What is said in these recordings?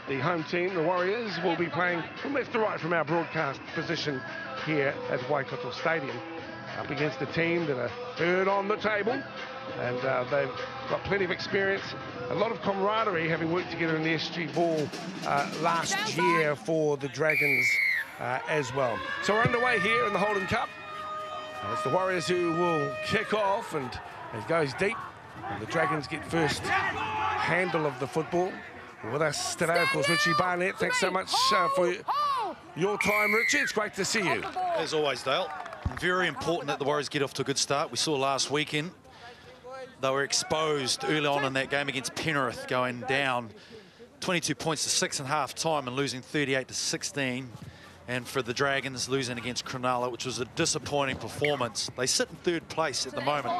the home team, the Warriors, will be playing from left to right from our broadcast position here at Waikato Stadium, up against a team that are third on the table, and they've got plenty of experience, a lot of camaraderie, having worked together in the SG Ball last year for the Dragons as well. So we're underway here in the Holden Cup. It's the Warriors who will kick off, and it goes deep, and the Dragons get first handle of the football. With us today, of course, Richie Barnett. Thanks so much for your time, Richie. It's great to see you. As always, Dale. Very important that the Warriors get off to a good start. We saw last weekend they were exposed early on in that game against Penrith, going down 22 points to 6 at half time and losing 38-16. And for the Dragons, losing against Cronulla, which was a disappointing performance. They sit in third place at the moment,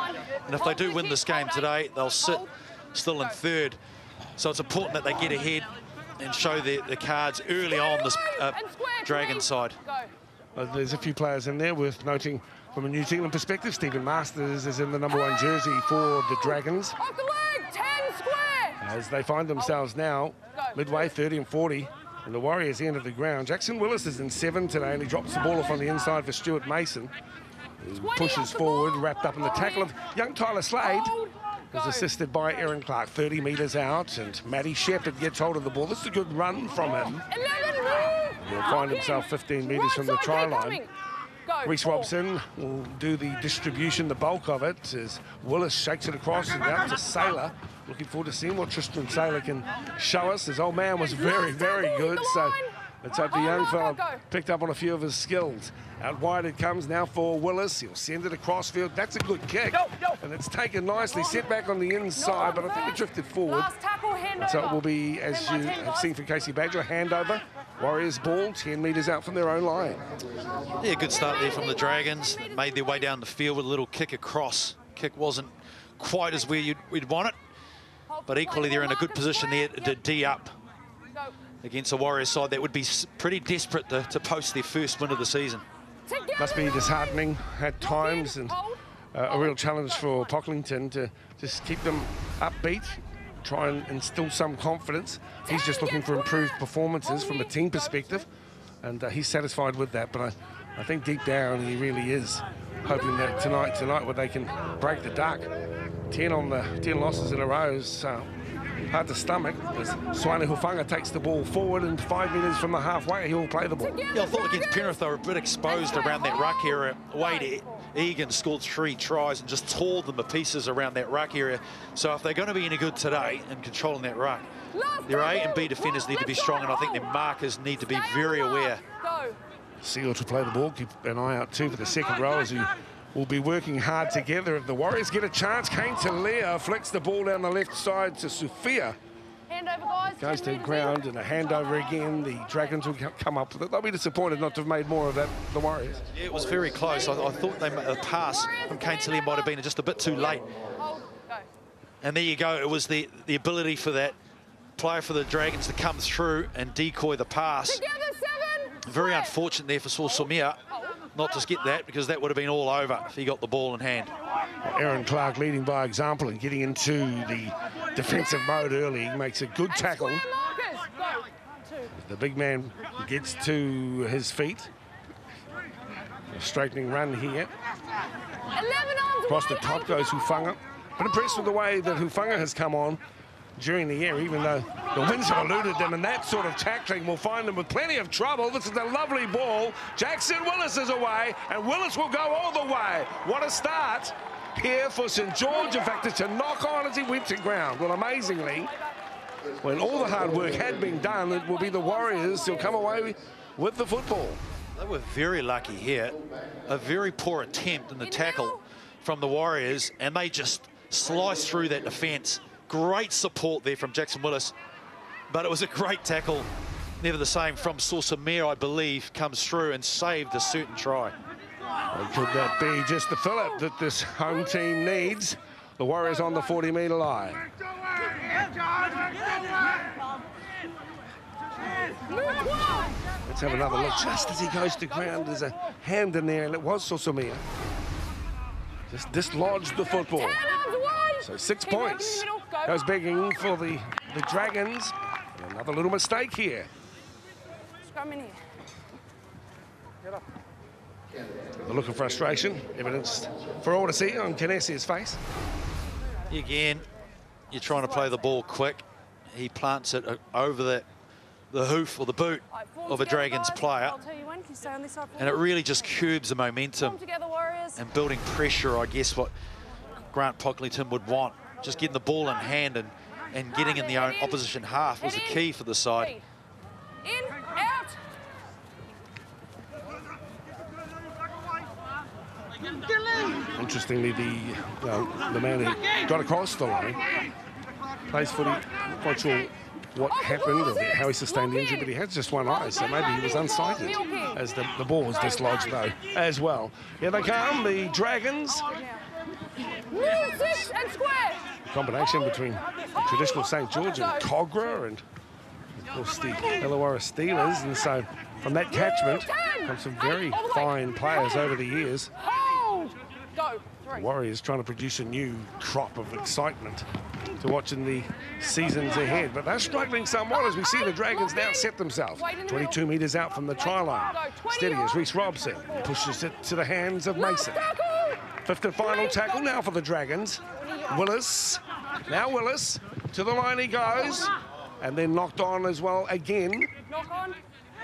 and if they do win this game today, they'll sit still in third. So it's important that they get ahead and show the cards early on this Dragon side. There's a few players in there worth noting from a New Zealand perspective. Stephen Masters is in the #1 jersey for the Dragons, as they find themselves now midway 30 and 40 in the Warriors' end of the ground. Jackson Willis is in 7 today, and he drops the ball off on the inside for Stuart Mason, who pushes forward, wrapped up in the tackle of young Tyler Slade, who's assisted by Aaron Clark, 30 metres out, and Matty Shepherd gets hold of the ball. This is a good run from him. He'll find himself 15 metres from the try line. Reece Robson will do the distribution, the bulk of it, as Willis shakes it across and out to Saylor. Looking forward to seeing what Tristan Saylor can show us. His old man was very, very good, so let's hope the young fella picked up on a few of his skills. Out wide it comes now for Willis. He'll send it across field. That's a good kick, and it's taken nicely. Set back on the inside, but I think it drifted forward. And so it will be, as you have seen from Casey Badger, a handover. Warriors ball 10 metres out from their own line. Yeah, good start there from the Dragons. They made their way down the field with a little kick across. Kick wasn't quite as where we'd want it, but equally they're in a good position there to D up against a Warriors side that would be pretty desperate to post their first win of the season. Must be disheartening at times, and a real challenge for Pocklington to just keep them upbeat, try and instill some confidence. He's just looking for improved performances from a team perspective, and he's satisfied with that. But I think deep down he really is hoping that tonight where they can break the duck. 10 losses in a row is hard to stomach, as Swane Hufanga takes the ball forward, and 5 metres from the halfway he'll play the ball. Yeah, I thought against Penrith they were a bit exposed around that ruck area. Wade Egan scored 3 tries and just tore them to pieces around that ruck area. So if they're going to be any good today in controlling that ruck, their A and B defenders need to be strong, and I think their markers need to be very aware. Seal to play the ball. Keep an eye out too for the second rowers, who will be working hard together. If the Warriors get a chance, Kane Talia flicks the ball down the left side to Sufia. Handover, guys. Goes to the ground, and a handover again. The Dragons will come up with it. They'll be disappointed not to have made more of that, the Warriors. Yeah, it was very close. I thought the pass from Kane Talia might have been just a bit too late. And there you go. It was the ability for that player for the Dragons to come through and decoy the pass. Very unfortunate there for Saul-Somia not to get that, because that would have been all over if he got the ball in hand. Aaron Clark leading by example and getting into the defensive mode early. He makes a good tackle. The big man gets to his feet. A straightening run here. Across the top goes Hufanga. But impressed with the way that Hufanga has come on during the year, even though the winds have eluded them, and that sort of tackling will find them with plenty of trouble. This is a lovely ball. Jackson Willis is away, and Willis will go all the way. What a start here for St George. In fact, it's a knock on as he went to ground. Well, amazingly, when all the hard work had been done, it will be the Warriors who'll come away with the football. They were very lucky here. A very poor attempt in the tackle from the Warriors, and they just sliced through that defence. Great support there from Jackson Willis, but it was a great tackle. Never the same from Saul-Somia, I believe, comes through and saved a certain try. Well, could that be just the fillip that this home team needs? The Warriors on the 40-metre line. Let's have another look. Just as he goes to ground, there's a hand in there, and it was Saul-Somia. Just dislodged the football. So 6 points. Goes begging for the Dragons. And Another little mistake here. Scrum in here. The look of frustration, evidenced for all to see on Kinesi's face. Again, you're trying to play the ball quick. He plants it over the hoof or the boot of a Dragons player. And it really just curbs the momentum and building pressure, I guess, what Grant Pocklington would want. Just getting the ball in hand and getting in the own opposition half was the key for the side. In, out. Interestingly, the man who got across the line plays footy. Not quite sure what happened or how he sustained the injury, but he has just one eye, so maybe he was unsighted as the ball was dislodged, though, as well. Here they come, the Dragons. And square. Combination between the traditional St. George and Cogra and, of course, the Illawarra Steelers. And so from that catchment come some very fine players over the years. Go. The Warriors trying to produce a new crop of excitement to watch in the seasons ahead. But they're struggling somewhat as we see the Dragons now set themselves. 22 metres out from the try line. Steady as Reece Robson pushes it to the hands of Mason. Fifth and final tackle now for the Dragons. Willis. Now Willis. To the line he goes. And then knocked on as well again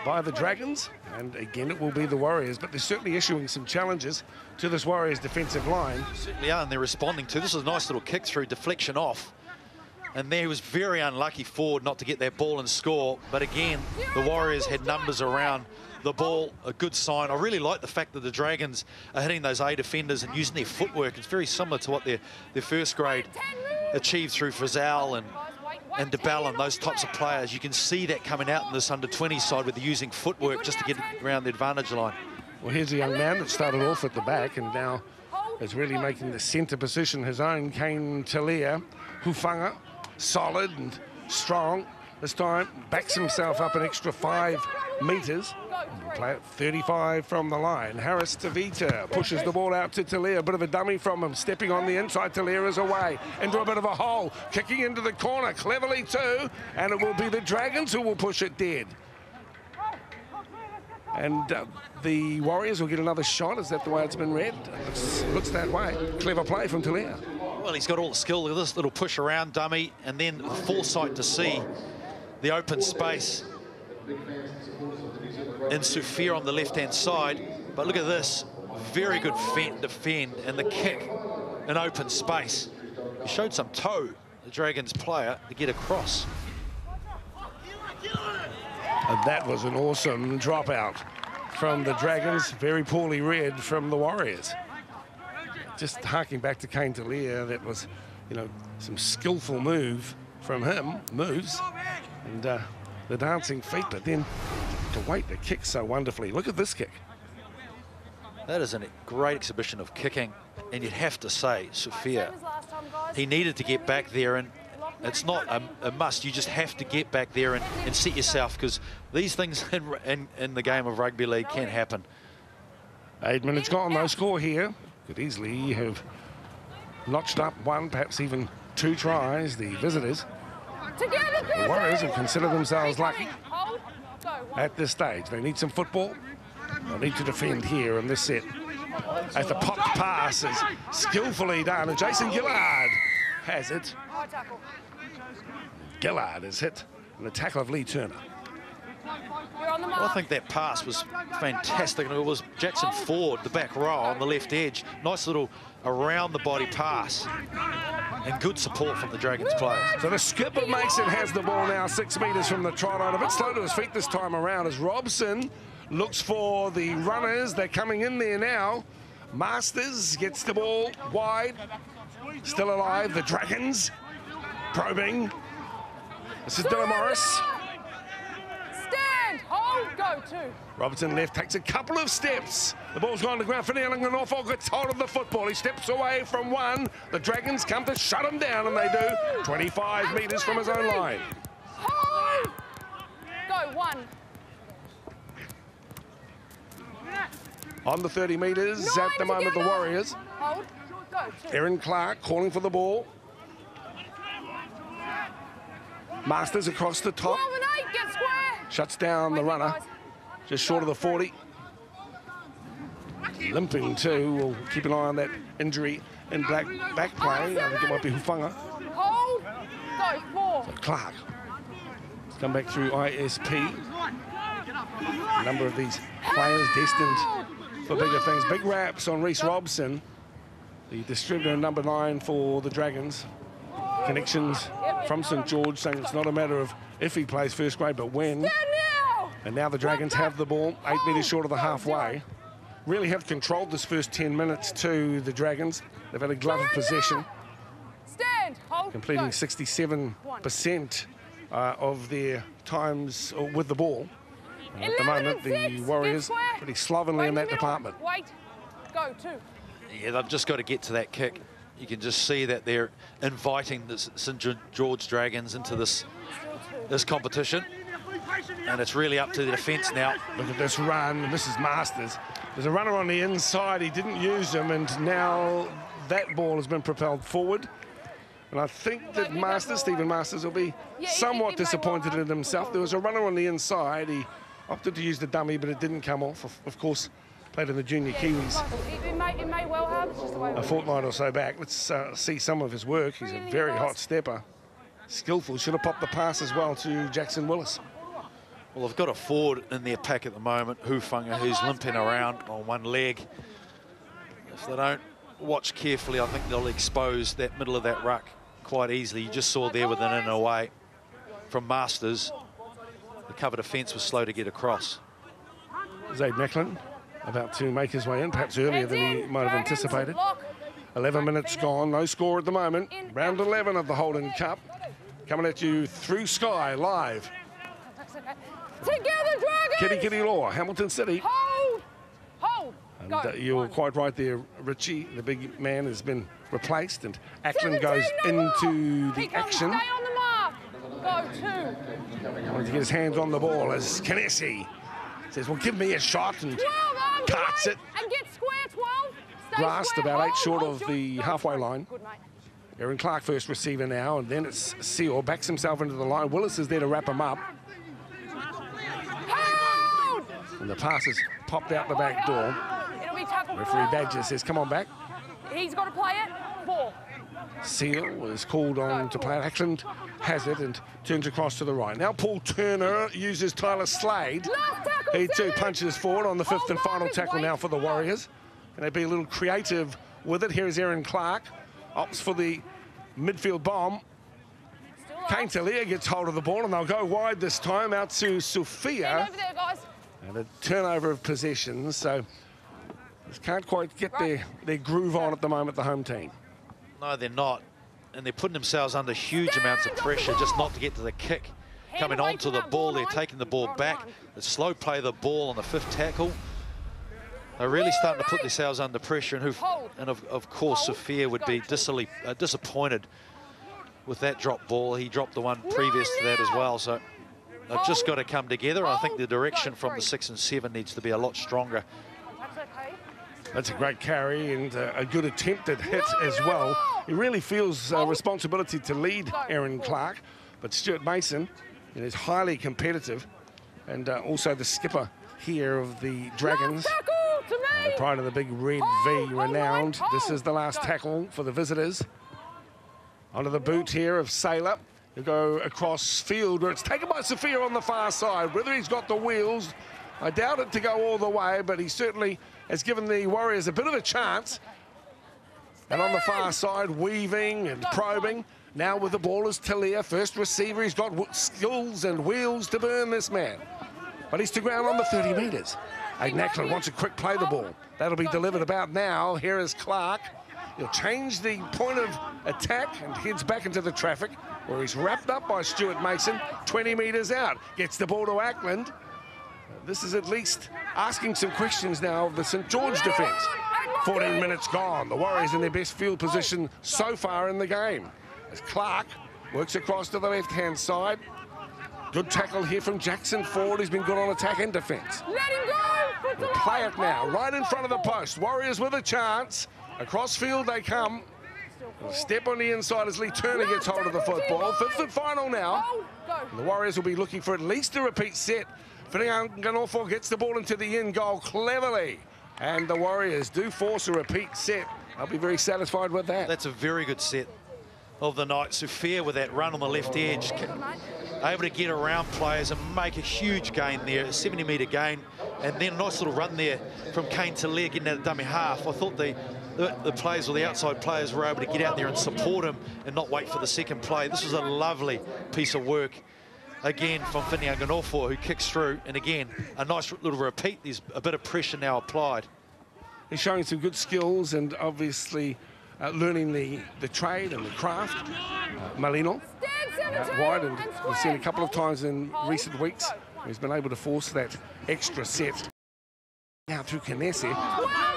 by the Dragons. And again, it will be the Warriors, but they're certainly issuing some challenges to this Warriors defensive line. Certainly are, and they're responding to. This was a nice little kick through, deflection off. And there he was very unlucky forward not to get that ball and score. But again, the Warriors had numbers around the ball, a good sign. I really like the fact that the Dragons are hitting those A defenders and using their footwork. It's very similar to what their first grade achieved through Frizzell and DeBell and those types of players. You can see that coming out in this under-20 side with using footwork just to get around the advantage line. Well, here's a young man that started off at the back and now is really making the centre position his own. Kane Talia, Hufanga, solid and strong. This time backs himself up an extra 5 metres. Play it 35 from the line. Harris Tavita pushes the ball out to Talia. A bit of a dummy from him. Stepping on the inside, Talia is away into a bit of a hole. Kicking into the corner cleverly too. And it will be the Dragons who will push it dead. And the Warriors will get another shot. Is that the way it's been read? Looks that way. Clever play from Talia. Well, he's got all the skill with this little push around dummy and then the foresight to see the open space in Sufir on the left-hand side. But look at this, very good defend and the kick in open space. He showed some toe, the Dragons player, to get across. And that was an awesome dropout from the Dragons, very poorly read from the Warriors. Just harking back to Kane Talia, that was, you know, some skillful moves, and the dancing feet, but then to wait the kick so wonderfully. Look at this kick. That is a great exhibition of kicking, and you'd have to say, Sufir, he needed to get back there, and it's not a must. You just have to get back there and set yourself, because these things in the game of rugby league can happen. 8 minutes gone, no score here. Could easily have notched up one, perhaps even 2 tries, the visitors. The Warriors have considered themselves lucky at this stage. They need some football. They'll need to defend here in this set. As the popped pass is skillfully done, and Jason Gillard has it. Gillard is hit in the tackle of Lee Turner. Well, I think that pass was fantastic, and it was Jackson Ford, the back row on the left edge. Nice little around the body pass and good support from the Dragons players. So the skipper Mason has the ball now 6 metres from the try line. A bit slow to his feet this time around as Robson looks for the runners. They're coming in there now. Masters gets the ball wide. Still alive, the Dragons probing. This is Dylan Morris. Stand, hold, go two. Robertson left, takes a couple of steps. The ball's gone to ground for Neil, and Norfolk gets hold of the football. He steps away from one. The Dragons come to shut him down, and they do. 25 metres from his own line. Hold. Go, one. On the 30 metres at the moment, the Warriors. Hold, go, two. Aaron Clark calling for the ball. Masters across the top. Shuts down the runner, just short of the 40. Limping too. We'll keep an eye on that injury in back play. I think it might be Hufunga. Hold. Go. 4. So Clark. Come back through ISP. A number of these players destined for bigger things. Big raps on Reece Robson, the distributor number 9 for the Dragons. Connections from St George saying it's not a matter of if he plays first grade, but when. And now the Dragons have the ball, 8 metres short of the halfway. Really have controlled this first 10 minutes to the Dragons. They've had a glove of possession, completing 67% of their times with the ball. And at the moment, the Warriors pretty slovenly in that department. Go. 2. Yeah, they've just got to get to that kick. You can just see that they're inviting the St George Dragons into this competition. And it's really up to the defence now. Look at this run. This is Masters. There's a runner on the inside. He didn't use him, and now that ball has been propelled forward. And I think that Stephen Masters, will be somewhat disappointed in himself. There was a runner on the inside. He opted to use the dummy, but it didn't come off. Of course, played in the junior Kiwis It may well have. It's just the way a fortnight or so back. Let's see some of his work. He's a very hot stepper. Skillful. Should have popped the pass as well to Jackson Willis. Well, they've got a forward in their pack at the moment, Hufunga, who's limping around on one leg. If they don't watch carefully, I think they'll expose that middle of that ruck quite easily. You just saw there with an in and away from Masters. The cover defence was slow to get across. Zaid Macklin about to make his way in, perhaps earlier than he might have anticipated. 11 minutes gone, no score at the moment. Round 11 of the Holden Cup. Coming at you through Sky live. Together, Dragons! Kitty Law, Hamilton City. Hold! And you're quite right there, Richie. The big man has been replaced, and Ackland goes into the action. Stay on the mark. Go. 2. Wanted to get his hands on the ball as Kanesi says, well, give me a shot, and carts it. And get square, 12. Stay Blast square. about 8 Hold, short hold, of the halfway line. Good, mate. Aaron Clark first receiver now, and then it's Seal, backs himself into the line. Willis is there to wrap him up. Hold! And the pass has popped out the back door. It'll be tackled. Referee Badger says, come on back. He's got to play it. 4. Seal is called on to play it. Ackland has it and turns across to the right. Now Paul Turner uses Tyler Slade. He too punches forward on the 5th and final tackle now for the Warriors. And they'd be a little creative with it. Here is Aaron Clark. Opts for the midfield bomb. Kane Talia gets hold of the ball, and they'll go wide this time out to Sophia. Over there, guys. And a turnover of possession, so just can't quite get their groove on at the moment, the home team. No, they're not. And they're putting themselves under huge amounts of pressure just not to get to the kick. Coming onto the ball, they're taking the ball back. The slow play of the ball on the 5th tackle. They're really starting to put themselves under pressure, and of course Sophia would be disappointed with that drop ball. He dropped the one previous to that as well, so they've just got to come together. I think the direction from the 6 and 7 needs to be a lot stronger. That's a great carry and a good attempted hit as well. He really feels responsibility to lead Aaron Clark, but Stuart Mason is highly competitive, and also the skipper here of the Dragons. The pride of the big red V, renowned. This is the last tackle for the visitors. Onto the boot here of Sailor. He'll go across field where it's taken by Sophia on the far side. Whether he's got the wheels, I doubt it to go all the way, but he certainly has given the Warriors a bit of a chance. And on the far side, weaving and probing. Now with the ball is Talia, first receiver. He's got skills and wheels to burn, this man. But he's to ground on the 30 metres. Aiden Ackland wants to quick play the ball. That'll be delivered about now. Here is Clark. He'll change the point of attack and heads back into the traffic, where he's wrapped up by Stuart Mason, 20 metres out. Gets the ball to Ackland. This is at least asking some questions now of the St George defence. 14 minutes gone. The Warriors in their best field position so far in the game. As Clark works across to the left-hand side. Good tackle here from Jackson Ford. He's been good on attack and defence. Let him go! We'll play it now, right in front of the post. Warriors with a chance. Across field they come. A step on the inside as Lee Turner gets hold of the football. Fifth and final now. And the Warriors will be looking for at least a repeat set. Whiringanofo gets the ball into the end goal cleverly. And the Warriors do force a repeat set. I'll be very satisfied with that. That's a very good set of the night. Sophia with that run on the left edge, able to get around players and make a huge gain there, a 70-metre gain, and then a nice little run there from Kane to Lear getting out of dummy half. I thought the players or the outside players were able to get out there and support him and not wait for the second play. This was a lovely piece of work again from Whiringanofo, who kicks through, and again a nice little repeat. There's a bit of pressure now applied. He's showing some good skills and obviously learning the trade and the craft. Malino out wide, and we've seen a couple of times in recent weeks he's been able to force that extra set. Now through Canesi,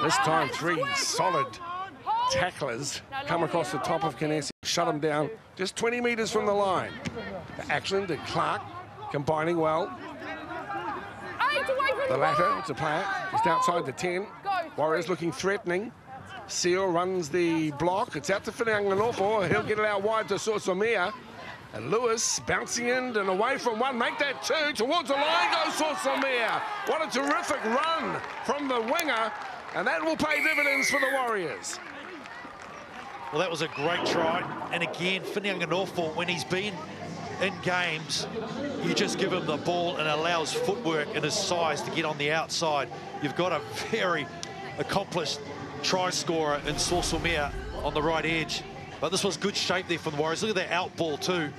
this time 3 solid tacklers come across the top of Canesi, shut him down just 20 metres from the line. Ackland and Clark combining well. The latter to play it, just outside the 10. Warriors looking threatening. Seal runs the block. It's out to Whiringanofo. He'll get it out wide to Sorsomia. And Lewis bouncing in and away from one. Make that 2. Towards the line goes Sorsomia. What a terrific run from the winger. And that will pay dividends for the Warriors. Well, that was a great try. And again, Whiringanofo, when he's been in games, you just give him the ball and allow his footwork and his size to get on the outside. You've got a very accomplished try scorer in Sorsomia on the right edge. But this was good shape there from the Warriors. Look at that out ball too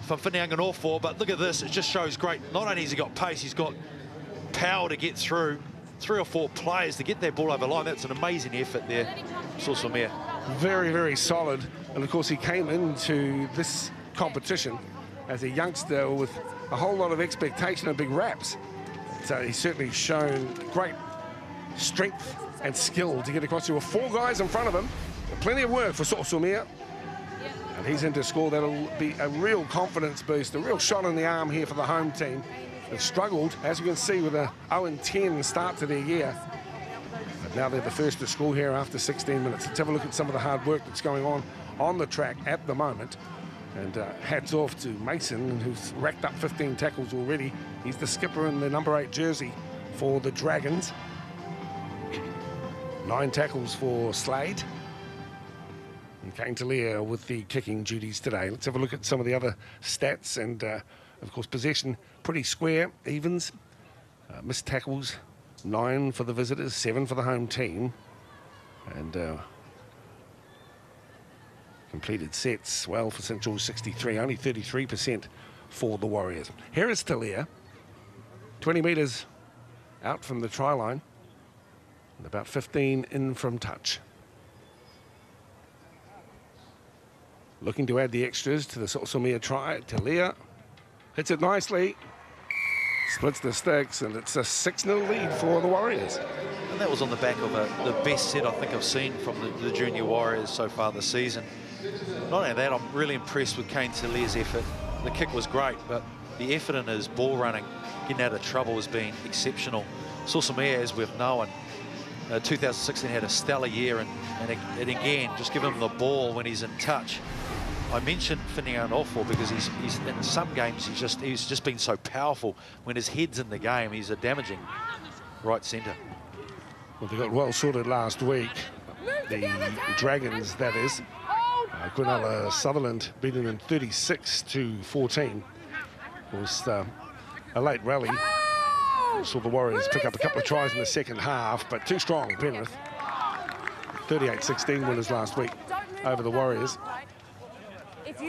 from Whiringanofo. But look at this, it just shows great. Not only has he got pace, he's got power to get through 3 or 4 players to get that ball over the line. That's an amazing effort there, Sorsomia. Very, very solid. And of course, he came into this competition as a youngster with a whole lot of expectation and big raps. So he's certainly shown great strength and skill to get across. There were 4 guys in front of him. Plenty of work for Sorsomia. And he's in to score. That'll be a real confidence boost, a real shot in the arm here for the home team. They've struggled, as you can see, with a 0-10 start to their year. But now they're the first to score here after 16 minutes. Let's have a look at some of the hard work that's going on the track at the moment. And hats off to Mason, who's racked up 15 tackles already. He's the skipper in the number 8 jersey for the Dragons. 9 tackles for Slade. And Kane Talia with the kicking duties today. Let's have a look at some of the other stats. And, of course, possession pretty square, evens. Missed tackles, 9 for the visitors, 7 for the home team. And completed sets, well, for St George 63, only 33% for the Warriors. Here is Talia, 20 metres out from the try line, and about 15 in from touch. Looking to add the extras to the Sorsomia try. Talia hits it nicely, splits the sticks, and it's a 6-0 lead for the Warriors. And that was on the back of the best set I think I've seen from the junior Warriors so far this season. Not only that, I'm really impressed with Kane Talia's effort. The kick was great, but the effort in his ball running, getting out of trouble, has been exceptional. Sorsomia, as we've known, 2016 had a stellar year, and again, just give him the ball when he's in touch. I mentioned Whiringanofo because he's in some games he's just been so powerful. When his head's in the game, he's a damaging right centre. Well, they got well sorted last week. The Dragons, that is. Quinella Sutherland beating them 36-14. It was a late rally. Saw the Warriors pick up a couple of tries in the second half, but too strong, Penrith. 38-16 winners last week over the Warriors. If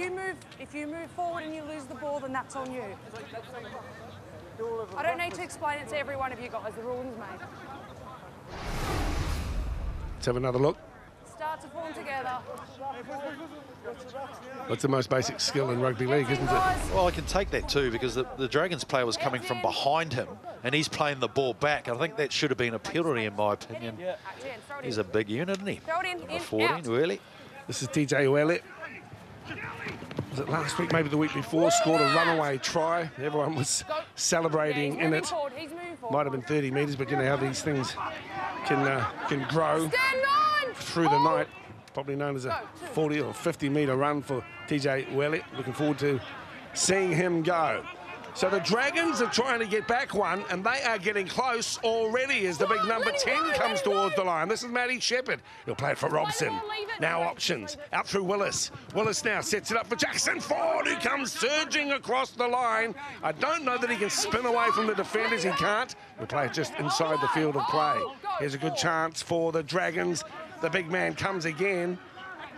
you move forward and you lose the ball, then that's on you. I don't need to explain it to every one of you guys. The ruling's made. Let's have another look. Start to form together. That's the most basic skill in rugby league, isn't it? Well, I can take that too, because the Dragons player was coming from behind him and he's playing the ball back. I think that should have been a penalty in my opinion. He's a big unit, isn't he? Throw it in, 14, really. This is TJ Uele. Was it last week, maybe the week before, scored a runaway try. Everyone was celebrating in it. Might have been 30 metres, but you know how these things can grow through the night. probably known as a 40 or 50-metre run for TJ Uele. Looking forward to seeing him go. So the Dragons are trying to get back one, and they are getting close already as the big number 10 comes towards the line. This is Matty Shepherd. He'll play it for Robson. Now options. Out through Willis. Willis now sets it up for Jackson Ford, who comes surging across the line. I don't know that he can spin away from the defenders. He can't. He'll play it just inside the field of play. Here's a good chance for the Dragons. The big man comes again.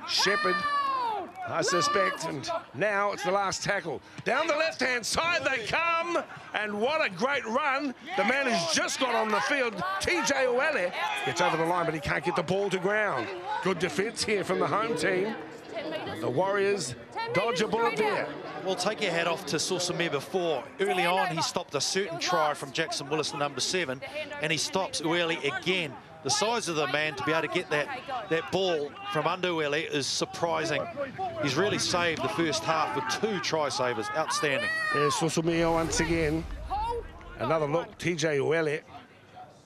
Shepherd, I suspect, and now it's the last tackle. Down the left-hand side they come, and what a great run. The man who's just got on the field, TJ Uele, gets over the line, but he can't get the ball to ground. Good defence here from the home team. The Warriors dodge a bullet there. Well, take your hat off to Sosamir before. Early on, he stopped a certain try from Jackson Willis, the number 7, and he stops Uele again. The size of the man to be able to get that ball from under Uele is surprising. He's really saved the first half with 2 try savers. Outstanding. There's Sosamir once again. Another look, TJ Uele,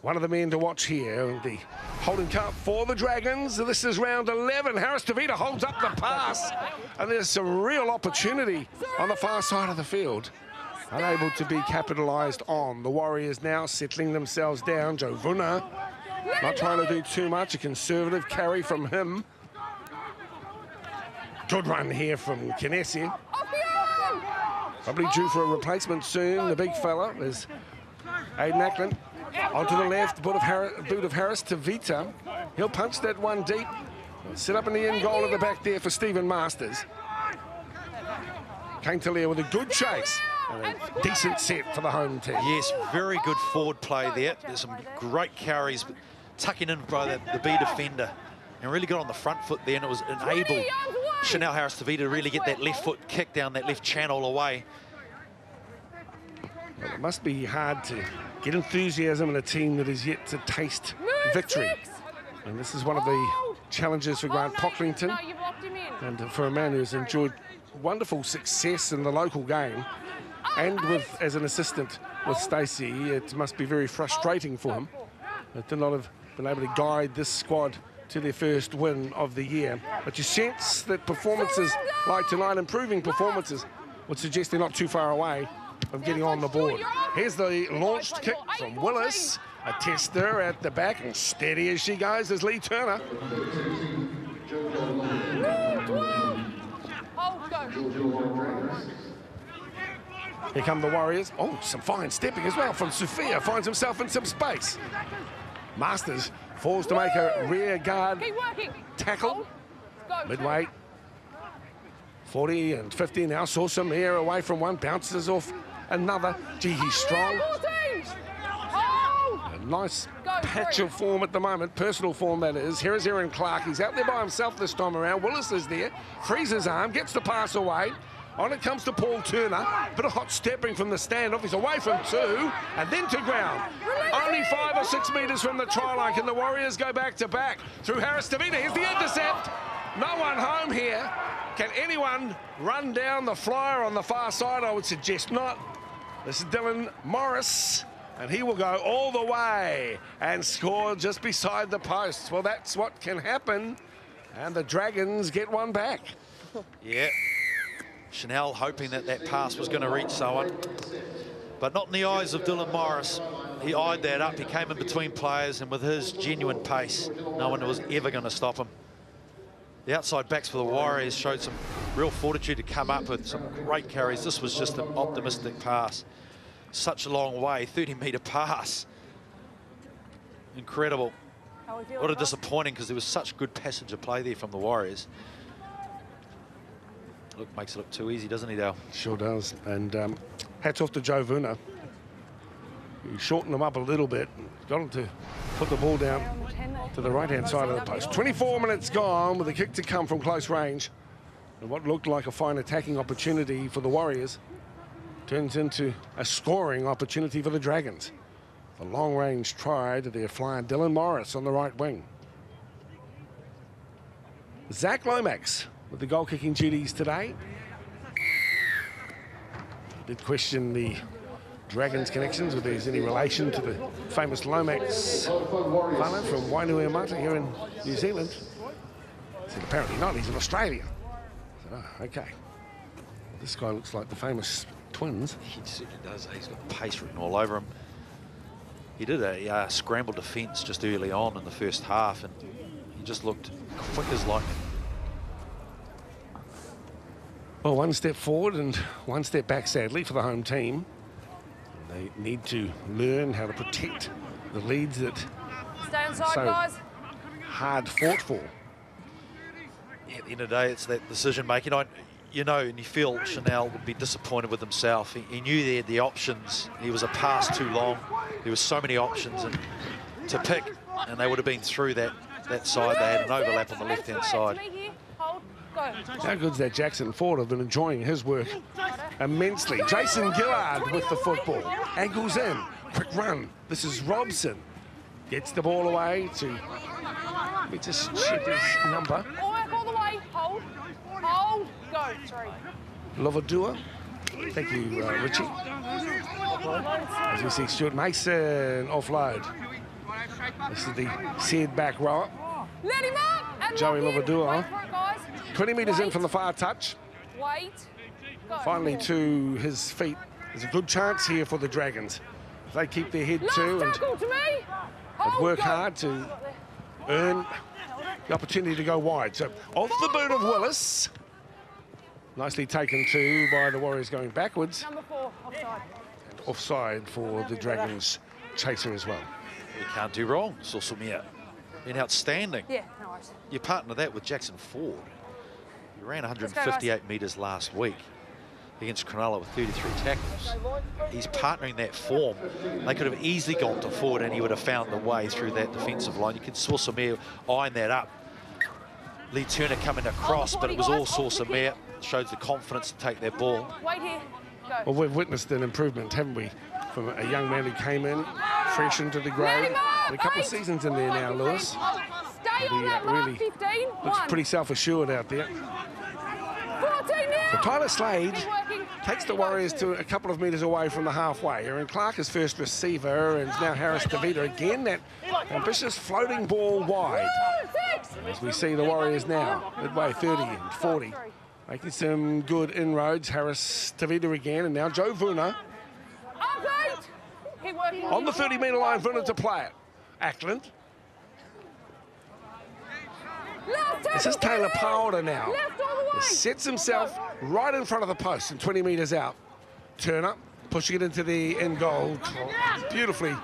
one of the men to watch here. The holding cup for the Dragons. This is round 11. Harris Tavita holds up the pass, and there's some real opportunity on the far side of the field. Unable to be capitalised on. The Warriors now settling themselves down. Joe Vuna not trying to do too much. A conservative carry from him. Good run here from Kinesi. Probably due for a replacement soon. The big fella is Aiden Ackland. Onto the left, boot of Harris Tavita. He'll punch that one deep. Set up in the end goal at the back there for Stephen Masters. Kane Talia with a good chase. And a decent set for the home team. Yes, very good forward play there. There's some great carries, but tucking in by the B defender. And really got on the front foot there, and it was enabled Chanel Harris Tavita to really get that left foot kick down that left channel away. Well, it must be hard to get enthusiasm in a team that is yet to taste victory. And this is one of the challenges for Grant Pocklington. And for a man who's enjoyed wonderful success in the local game, and as an assistant with Stacey, it must be very frustrating for him. They did not have been able to guide this squad to their first win of the year. But you sense that performances like tonight, improving performances, would suggest they're not too far away of getting on the board. Here's the launched kick from Willis. A tester at the back, and steady as she goes is Lee Turner. Here come the Warriors. Oh, some fine stepping as well from Sufia. Finds himself in some space. Masters falls to make a rear guard tackle. Midway. 40 and 50 now. Saw some air away from one. Bounces off another. Gee, he's strong. A nice patch of form at the moment. Personal form, that is. Here is Aaron Clark. He's out there by himself this time around. Willis is there. Frees his arm. Gets the pass away. On it comes to Paul Turner. Bit of hot stepping from the standoff. He's away from 2 and then to ground. Only 5 or 6 metres from the try line. Can the Warriors go back to back through Harris Tavita? Here's the intercept. No one home here. Can anyone run down the flyer on the far side? I would suggest not. This is Dylan Morris, and he will go all the way and score just beside the posts. Well, that's what can happen, and the Dragons get one back. Yeah. Chanel hoping that pass was going to reach someone, but not in the eyes of Dylan Morris. He eyed that up. He came in between players, and with his genuine pace, no one was ever going to stop him. The outside backs for the Warriors showed some real fortitude to come up with some great carries. This was just an optimistic pass. Such a long way, 30-metre pass. Incredible. What a disappointing, because there was such good passenger play there from the Warriors. Look, makes it look too easy, doesn't he, Dale? Sure does. And hats off to Joe Vuna. He shortened them up a little bit. Got him to put the ball down to the right-hand side of the post. 24 minutes gone with a kick to come from close range. And what looked like a fine attacking opportunity for the Warriors turns into a scoring opportunity for the Dragons. The long-range try to their flyer, Dylan Morris on the right wing. Zach Lomax with the goal-kicking duties today. Did question the Dragons' connections, whether there's any relation to the famous Lomax fella from Wainuiomata here in New Zealand. said, apparently not, he's an Australian. I said, oh, okay. Well, this guy looks like the famous twins. He certainly does. He's got pace written all over him. He did a scramble defence just early on in the first half, and he just looked quick as lightning. Well, one step forward and one step back, sadly, for the home team. They need to learn how to protect the leads that Stay inside, so guys. hard fought for. Yeah, at the end of the day, it's that decision-making. You know, and you feel Chanel would be disappointed with himself. He knew they had the options. He was a pass too long. There was so many options and to pick, and they would have been through that side. They had an overlap on the left-hand side. How good's that Jackson Ford? Have been enjoying his work immensely. Jason Gillard with the football. Angles in. Quick run. This is Robson. Gets the ball away to... Let me just check his number. All the way. Hold. Hold. Go. 3. Lovadua. Thank you, Richie. As we see Stuart Mason offload. This is the said back rower. Let him up. And Joey Lovadua. 20 metres in from the far touch. Wait. Go. Finally to his feet. There's a good chance here for the Dragons. If they keep their head to and work hard to earn the opportunity to go wide. So off the boot of Willis. Nicely taken to by the Warriors going backwards. Number 4, offside. And offside for the Dragons chaser as well. You can't do wrong. Sosomia been outstanding. Yeah, no worries. You partner that with Jackson Ford. He ran 158 metres last week against Cronulla with 33 tackles. He's partnering that form. They could have easily gone to Ford and he would have found the way through that defensive line. You can Sosomia eyeing that up. Lee Turner coming across, but it was all Sosomia. Shows the confidence to take that ball. Wait here. Go. Well, we've witnessed an improvement, haven't we, from a young man who came in fresh into the grade. A couple of seasons in there now, Lewis. Stay on that mark, really 15. looks 1. pretty self-assured out there. 14 now. So Tyler Slade Keep working. takes the Warriors to a couple of metres away from the halfway. Aaron Clark is first receiver, and now Harris DeVita again. That ambitious floating ball wide. As we see the Warriors now, midway 30 and 40. Making some good inroads. Harris DeVita again, and now Joe Vuna. Keep working. On the 30-metre line, Vuna to play it. Ackland. This is Taylor Powder now. Left all the way. He sets himself right in front of the post and 20 metres out. Turner pushing it into the end goal. Beautifully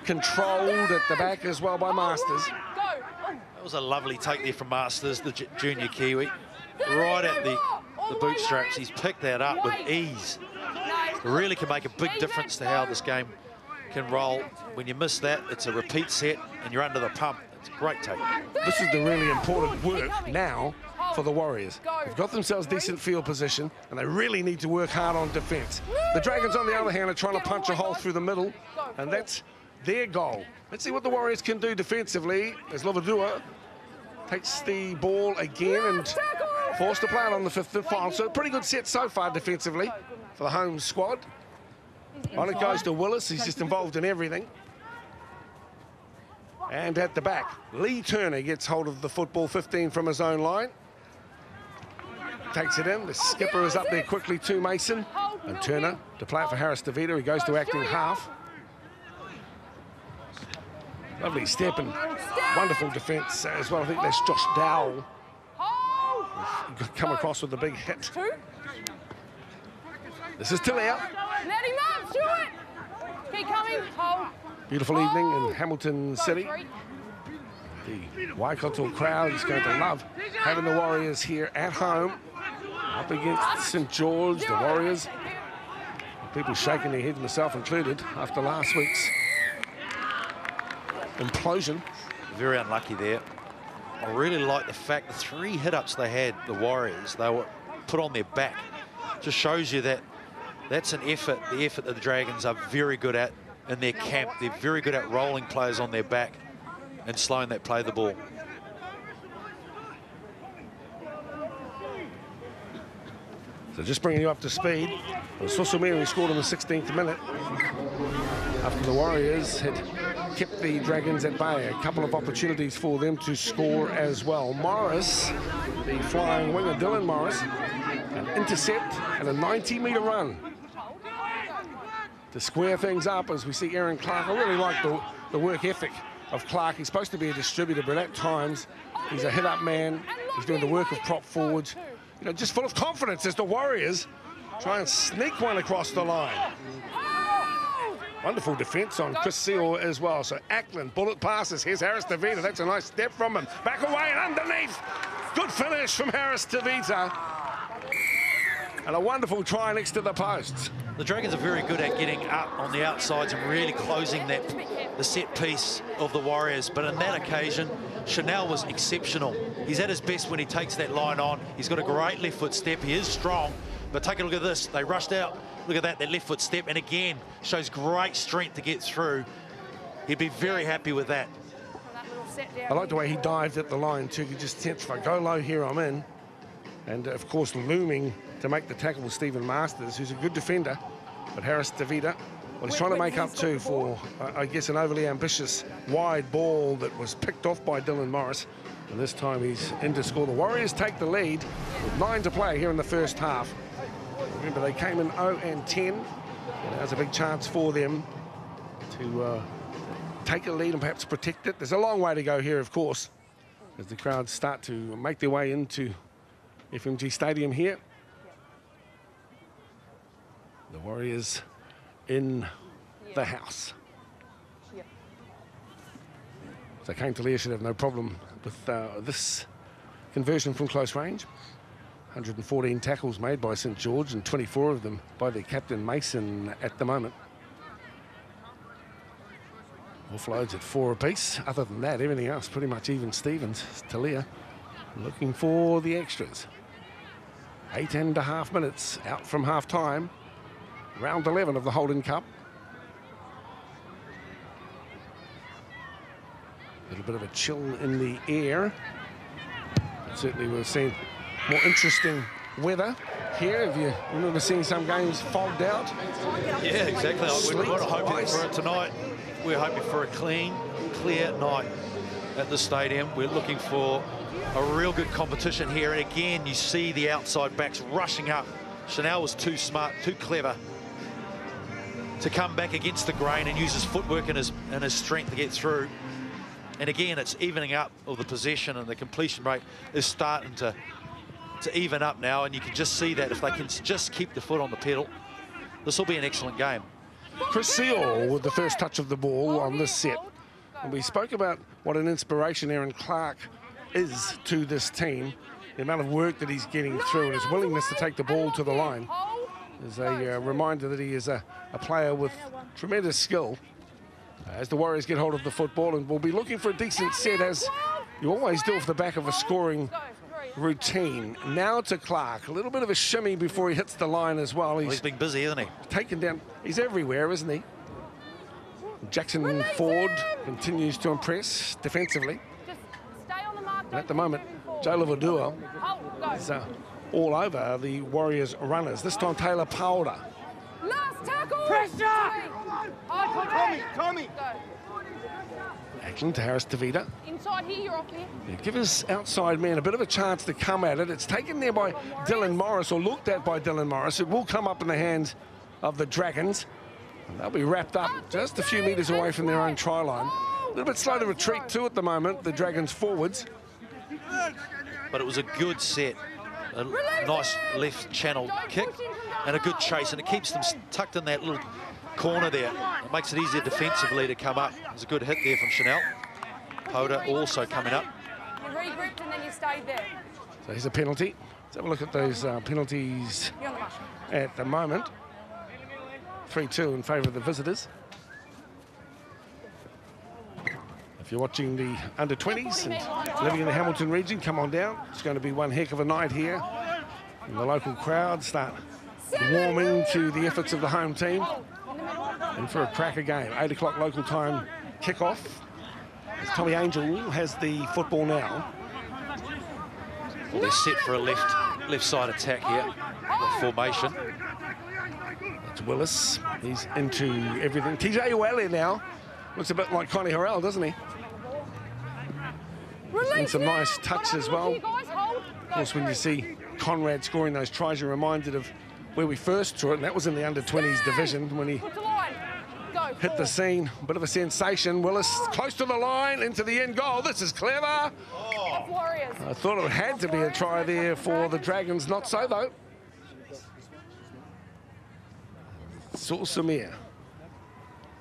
controlled at the back as well by Masters. That was a lovely take there from Masters, the junior Kiwi. Right at the bootstraps. He's picked that up with ease. It really can make a big difference to how this game can roll. When you miss that, it's a repeat set and you're under the pump. It's a great take. This is the really important work now for the Warriors. They've got themselves decent field position and they really need to work hard on defence. The Dragons, on the other hand, are trying to punch a hole through the middle, and that's their goal. Let's see what the Warriors can do defensively as Lovadua takes the ball again and forced to play it on the 5th and final. So a pretty good set so far defensively for the home squad. On it goes to Willis. He's just involved in everything. And at the back, Lee Turner gets hold of the football, 15 from his own line. Takes it in. The skipper is up there quickly to Mason. And Turner to play it for Harris DeVita. He goes to acting half. Lovely step and wonderful defence as well. I think that's Josh Dowell. Come across with a big hit. This is Tillia. Let him up, Stuart. Keep coming. Hold. Beautiful evening in Hamilton City. The Waikato crowd is going to love having the Warriors here at home. Up against St. George, the Warriors. People shaking their heads, myself included, after last week's implosion. Very unlucky there. I really like the fact the 3 hit-ups they had, the Warriors, they were put on their back. Just shows you that that's an effort, the effort that the Dragons are very good at in their camp. They're very good at rolling players on their back and slowing that play the ball. So just bringing you up to speed. Sosomia scored in the 16th minute after the Warriors had kept the Dragons at bay. A couple of opportunities for them to score as well. Morris, the flying winger, Dylan Morris, an intercept and a 90-metre run to square things up as we see Aaron Clark. I really like the work ethic of Clark. He's supposed to be a distributor, but at times he's a hit-up man. He's doing the work of prop forwards. You know, just full of confidence as the Warriors try and sneak one across the line. Wonderful defence on Chris Seal as well. So Ackland, bullet passes. Here's Harris Tavita. That's a nice step from him. Back away and underneath. Good finish from Harris Tavita. And a wonderful try next to the posts. The Dragons are very good at getting up on the outsides and really closing the set piece of the Warriors. But on that occasion, Chanel was exceptional. He's at his best when he takes that line on. He's got a great left foot step. He is strong. But take a look at this. They rushed out. Look at that left foot step. And again, shows great strength to get through. He'd be very happy with that. I like the way he dived at the line too. He just tensed, if I go low here, I'm in. And of course, looming to make the tackle with Stephen Masters, who's a good defender. But Harris Tavita, well, he's trying to make up too for, I guess, an overly ambitious wide ball that was picked off by Dylan Morris. And this time he's in to score. The Warriors take the lead with 9 to play here in the first half. Remember, they came in 0-10. And there's a big chance for them to take a lead and perhaps protect it. There's a long way to go here, of course, as the crowds start to make their way into FMG Stadium here. The Warriors in the house. So Kane Talia should have no problem with this conversion from close range. 114 tackles made by St George and 24 of them by their captain Mason at the moment. Offloads at 4 apiece. Other than that, everything else pretty much even Stevens. Talia looking for the extras. 8.5 minutes out from half time. Round 11 of the Holden Cup. A little bit of a chill in the air. But certainly we've seen more interesting weather here. Have you remember seeing some games fogged out? Yeah, exactly. We're not hoping for it tonight. We're hoping for a clean, clear night at the stadium. We're looking for a real good competition here. And again, you see the outside backs rushing up. Chanel was too smart, too clever to come back against the grain and use his footwork and his strength to get through. And again, it's evening up of the possession, and the completion rate is starting to even up now, and you can just see that if they can just keep the foot on the pedal, this will be an excellent game. Chris Seal with the first touch of the ball on this set. And we spoke about what an inspiration Aaron Clark is to this team, the amount of work that he's getting through and his willingness to take the ball to the line is a reminder that he is a player with tremendous skill as the Warriors get hold of the football, and will be looking for a decent set, as you always do off the back of a scoring routine. Now to Clark, a little bit of a shimmy before he hits the line as well. He's been busy, isn't he? Taken down. He's everywhere, isn't he? Jackson Ford continues to impress defensively. And at the moment, Joe Lavadua is all over the Warriors runners. This time Taylor Powder. Last tackle! Pressure! Tommy! Ackland to Harris Tavita. Inside here, you're off here. Yeah, give his outside man a bit of a chance to come at it. It's taken there by Dylan Morris, or looked at by Dylan Morris. It will come up in the hands of the Dragons. And they'll be wrapped up just a few metres away from their own try line. A little bit slow to retreat too at the moment, the Dragons forwards. But it was a good set. A nice left channel kick and a good chase, and it keeps them tucked in that little corner there. It makes it easier defensively to come up. There's a good hit there from Chanel. Poda also coming up. You regripped and then you stayed there. So here's a penalty. Let's have a look at those penalties at the moment. 3-2 in favour of the visitors. If you're watching the under-20s and living in the Hamilton region, come on down. It's going to be one heck of a night here. And the local crowd start warming to the efforts of the home team. And for a cracker game, 8 o'clock local time kickoff. As Tommy Angel has the football now. Well, they're set for a left side attack here, the formation. That's Willis. He's into everything. TJ Uele now Looks a bit like Connie Harrell, doesn't he? And some nice touch as well. Of course, when you see Conrad scoring those tries, you're reminded of where we first saw it, and that was in the under-20s division when he hit the scene. A bit of a sensation. Willis close to the line, into the end goal. This is clever. I thought it had to be a try there for the Dragons. Not so, though. Saul Samir.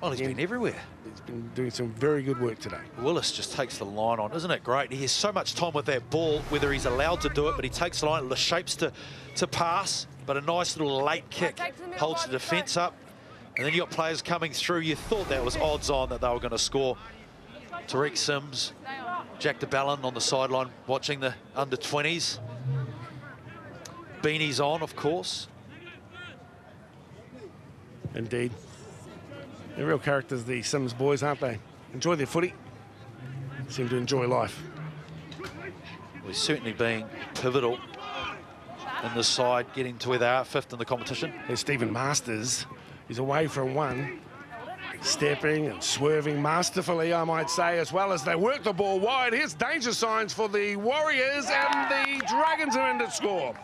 Well, he's been everywhere. He's been doing some very good work today. Willis just takes the line on. Isn't it great? He has so much time with that ball, whether he's allowed to do it, but he takes the line, the shapes to pass, but a nice little late kick holds the defence up. And then you got players coming through. You thought that was odds on that they were going to score. Tariq Sims, Jack de Ballin on the sideline watching the under-20s. Beanie's on, of course. Indeed. They're real characters, the Sims boys, aren't they? Enjoy their footy. Seem to enjoy life. We're certainly being pivotal in the side, getting to where they are, 5th in the competition. There's Stephen Masters. He's away from one. Stepping and swerving masterfully, I might say, as well as they work the ball wide. Here's danger signs for the Warriors, and the Dragons are in to score.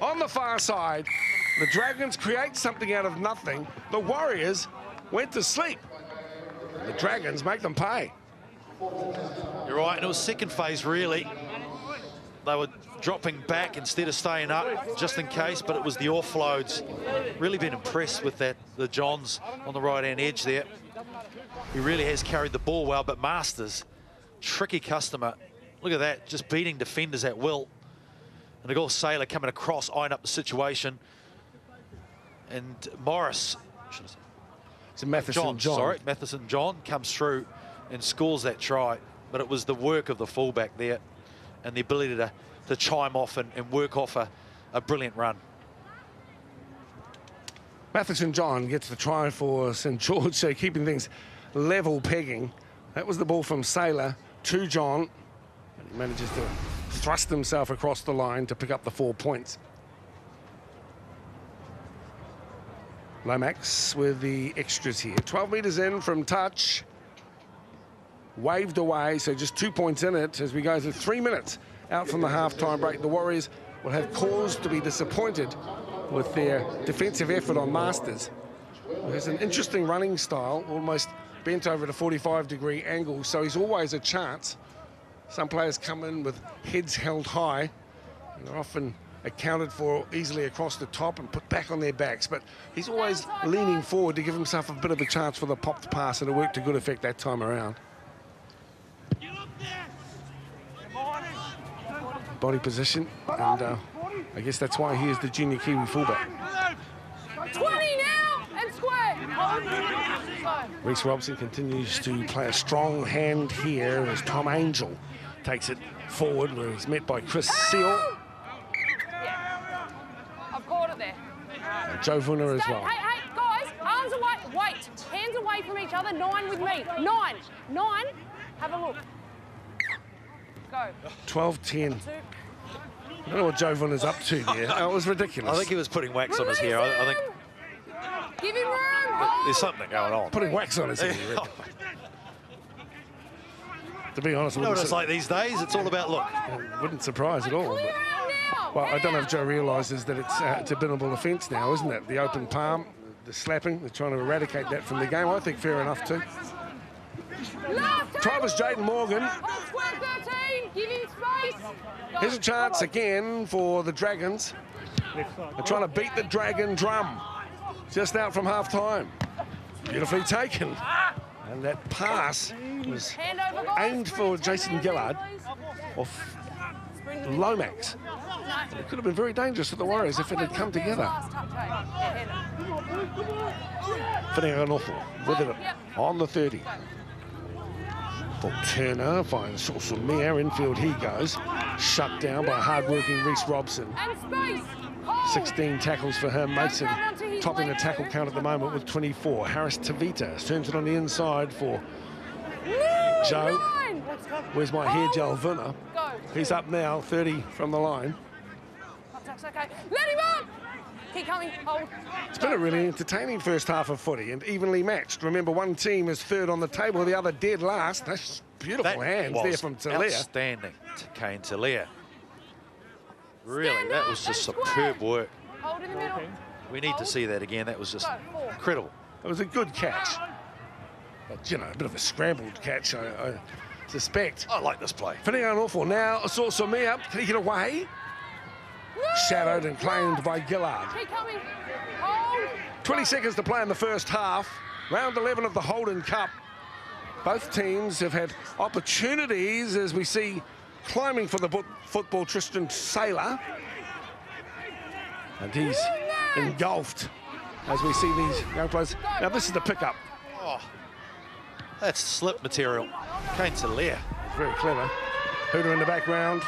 On the far side, the Dragons create something out of nothing. The Warriors went to sleep. The Dragons make them pay. You're right, and it was second phase, really. They were dropping back instead of staying up, just in case, but it was the offloads. Really been impressed with that, the Johns on the right-hand edge there. He really has carried the ball well, but Masters, tricky customer. Look at that, just beating defenders at will. And the goal Sailor coming across, eyeing up the situation. And Morris, it's Matheson John. Sorry, Matheson John comes through and scores that try. But it was the work of the fullback there and the ability to chime off and work off a brilliant run. Matheson John gets the try for St George, so keeping things level pegging. That was the ball from Sailor to John. And he manages to thrust himself across the line to pick up the 4 points. Lomax with the extras here. 12 metres in from touch. Waved away, so just 2 points in it as we go through 3 minutes out from the half-time break. The Warriors will have cause to be disappointed with their defensive effort on Masters. There's an interesting running style, almost bent over at a 45-degree angle, so he's always a chance. Some players come in with heads held high, and they're often accounted for easily across the top and put back on their backs, but he's always leaning forward to give himself a bit of a chance for the popped pass, and it worked to good effect that time around. Body position, and I guess that's why he is the junior Kiwi fullback. 20 now and square. Reece Robson continues to play a strong hand here as Tom Angel takes it forward, where he's met by Chris Seal. Yeah. I've caught it there. And Joe Vunner as well. Hey, guys, arms away. Wait, hands away from each other. 9 with me. 9. Have a look. Go. 12-10. I don't know what Joe Vunner's up to there. It was ridiculous. I think he was putting wax on his hair. I think give him room. there's something going on. Putting wax on his hair. To be honest, You know what it's like these days? It's all about look. It wouldn't surprise at all. But, well, I don't know if Joe realises that it's a binnable offence now, isn't it? The open palm, the slapping, they're trying to eradicate that from the game. I think fair enough too. Try was Jaden Morgan. Hold square 13. Give him space. Here's a chance again for the Dragons. They're trying to beat the Dragon drum. Just out from half-time. Beautifully taken. And that pass was aimed for Jason Gillard off Lomax. It could have been very dangerous for the Warriors if it had come together. Whittinganoffel with it on the 30. For Turner, finds Sauce-Mir, infield he goes. Shut down by hard-working Reece Robson. 16 tackles for him. Mason topping the tackle count at the moment with 24. Harris Tavita turns it on the inside for Joe. Where's my hair gel Vunner? He's up now, 30 from the line. Okay. Let him up! Keep coming. Hold. It's been a really entertaining first half of footy and evenly matched. Remember, one team is third on the table, the other dead last. That's beautiful hands there from Talia. Outstanding, Kane Talia. Really, that was just superb work. Hold in the middle. We need to see that again. That was just incredible. It was a good catch. But, you know, a bit of a scrambled catch, I suspect. I like this play. Fitting on awful. Now, Samir, can he get away? Shadowed and claimed by Gillard. Keep coming. Hold. 20 seconds to play in the first half. Round 11 of the Holden Cup. Both teams have had opportunities, as we see climbing for the football Tristan Saylor. And he's engulfed as we see these young players. Now, this is the pickup. Oh, that's slip material. Kane Talia. Very clever. Hooter in the background.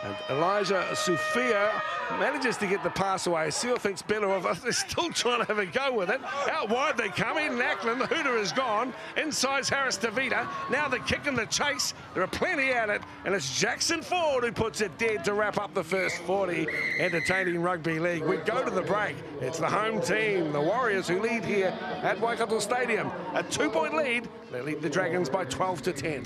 And Elijah Sufia manages to get the pass away. Seal thinks better of us. They're still trying to have a go with it. Out wide they come. In Ackland, the hooter is gone. Inside's Harris Tavita. Now the kick and the chase. There are plenty at it. And it's Jackson Ford who puts it dead to wrap up the first 40. Entertaining rugby league. We go to the break. It's the home team, the Warriors, who lead here at Waikato Stadium. A 2-point lead. They lead the Dragons by 12-10.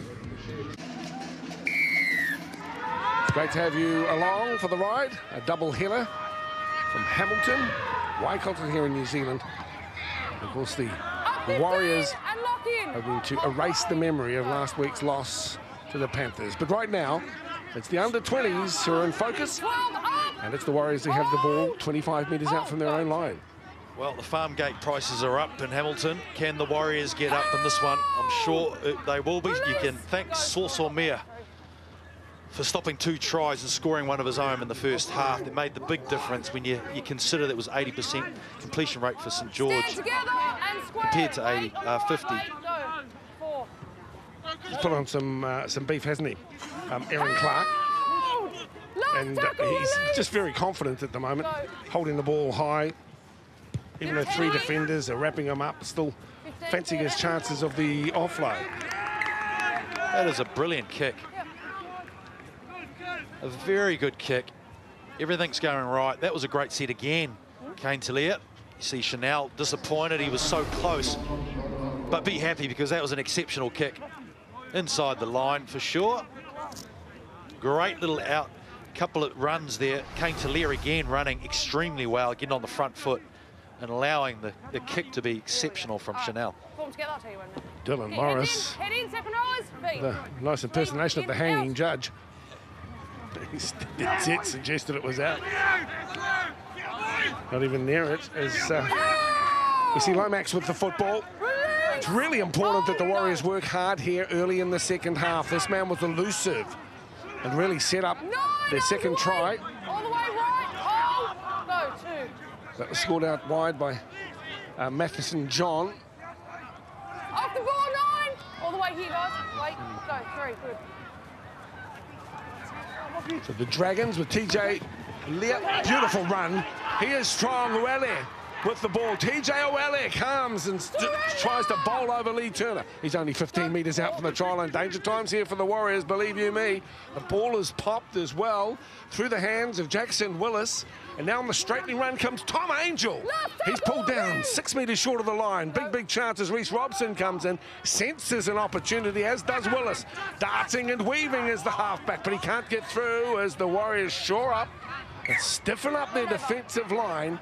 Great to have you along for the ride. A double header from Hamilton, Waikato here in New Zealand. Of course, the Warriors hoping to erase the memory of last week's loss to the Panthers. But right now, it's the under-20s who are in focus, and it's the Warriors who have the ball 25 metres out from their own line. Well, the farm gate prices are up in Hamilton. Can the Warriors get up in this one? I'm sure they will be. You can thank Sauce-Ormea for stopping 2 tries and scoring one of his own in the first half. It made the big difference when you consider that was 80% completion rate for St George compared to 50. He's put on some beef, hasn't he? Aaron Clark. And he's just very confident at the moment, holding the ball high. Even though 3 defenders are wrapping him up, still fancying his chances of the offload. That is a brilliant kick. A very good kick. Everything's going right. That was a great set again. Kane Talia. You see Chanel disappointed. He was so close. But be happy because that was an exceptional kick. Inside the line for sure. Great little couple of runs there. Kane Talia again running extremely well, getting on the front foot and allowing the kick to be exceptional from Chanel. Dylan Morris. The nice impersonation of the hanging judge. It suggested it was out. Not even near it. As we see Lomax with the football. It's really important that the Warriors work hard here early in the second half. This man was elusive and really set up their second try. All the way right. Go 2. That was scored out wide by Matheson John. Off the ball 9. All the way here, guys. Wait. Go 3. Good. So the Dragons with TJ Leah, beautiful run. He is strong. Uele with the ball. TJ Uele comes and tries to bowl over Lee Turner. He's only 15 metres out from the try line. Danger times here for the Warriors, believe you me. The ball is popped as well through the hands of Jackson Willis. And now on the straightening run comes Tom Angel. He's pulled down 6 metres short of the line. Big chance as Reece Robson comes in. Senses an opportunity, as does Willis. Darting and weaving as the halfback, but he can't get through as the Warriors shore up and stiffen up their defensive line.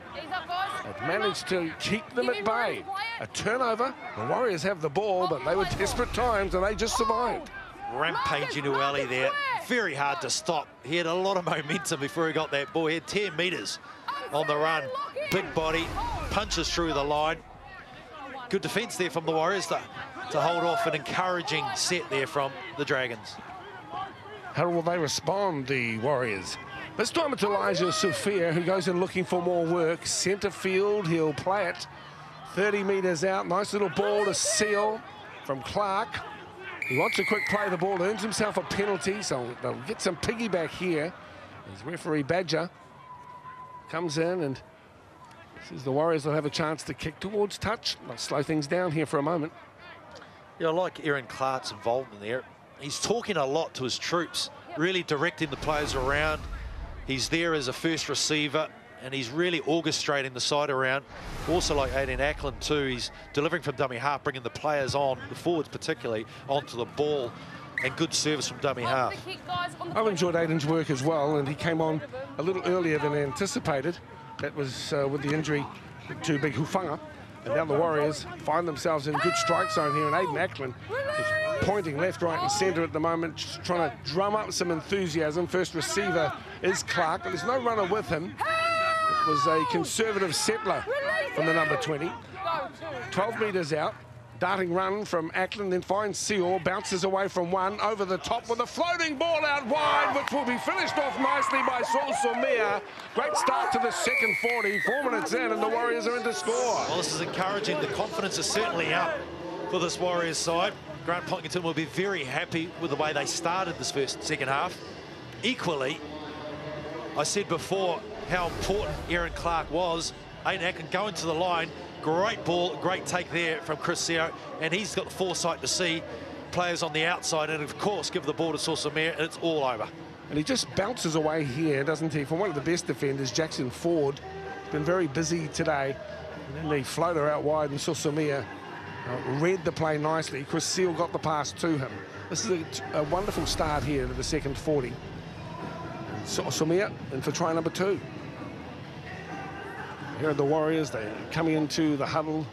They've managed to keep them at bay. A turnover. The Warriors have the ball, but they were desperate times and they just survived. Rampaging Uele there. Very hard to stop. He had a lot of momentum before he got that ball. He had 10 metres on the run. Big body, punches through the line. Good defence there from the Warriors to hold off an encouraging set there from the Dragons. How will they respond, the Warriors? This time it's Elijah Sufia who goes in looking for more work. Centre field, he'll play it 30 metres out. Nice little ball to Seal from Clark. He wants a quick play. The ball earns himself a penalty, so they'll get some piggyback here. As referee Badger comes in and says the Warriors will have a chance to kick towards touch. They'll slow things down here for a moment. Yeah, I like Aaron Clark's involvement there. He's talking a lot to his troops, really directing the players around. He's there as a first receiver. and he's really orchestrating the side around. Also like Aiden Ackland too, he's delivering from dummy half, bringing the players on, the forwards particularly, onto the ball, and good service from dummy half. I've enjoyed Aiden's work as well, and he came on a little earlier than anticipated. That was with the injury to Big Hufanga. And now the Warriors find themselves in good strike zone here, and Aiden Ackland is pointing left, right and centre at the moment, just trying to drum up some enthusiasm. First receiver is Clark, but there's no runner with him. It was a conservative settler from the number 20. 12 metres out. Darting run from Ackland, then finds Seal, bounces away from one, over the top with a floating ball out wide, which will be finished off nicely by Saul Somia. Great start to the second 40, 4 minutes in, and the Warriors are in to score. Well, this is encouraging. The confidence is certainly up for this Warriors side. Grant Pocklington will be very happy with the way they started this second half. Equally, I said before how important Aaron Clark was. Aiden Ackland going to the line. Great ball, great take there from Chris Seo, and he's got the foresight to see players on the outside and, of course, give the ball to Sausamere, and it's all over. And he just bounces away here, doesn't he, from one of the best defenders, Jackson Ford. He's been very busy today. And then the floater out wide, and Sausamere read the play nicely. Chris Seal got the pass to him. This is a wonderful start here to the second 40. Sausamere in for try number 2. Here are the Warriors, they're coming into the huddle,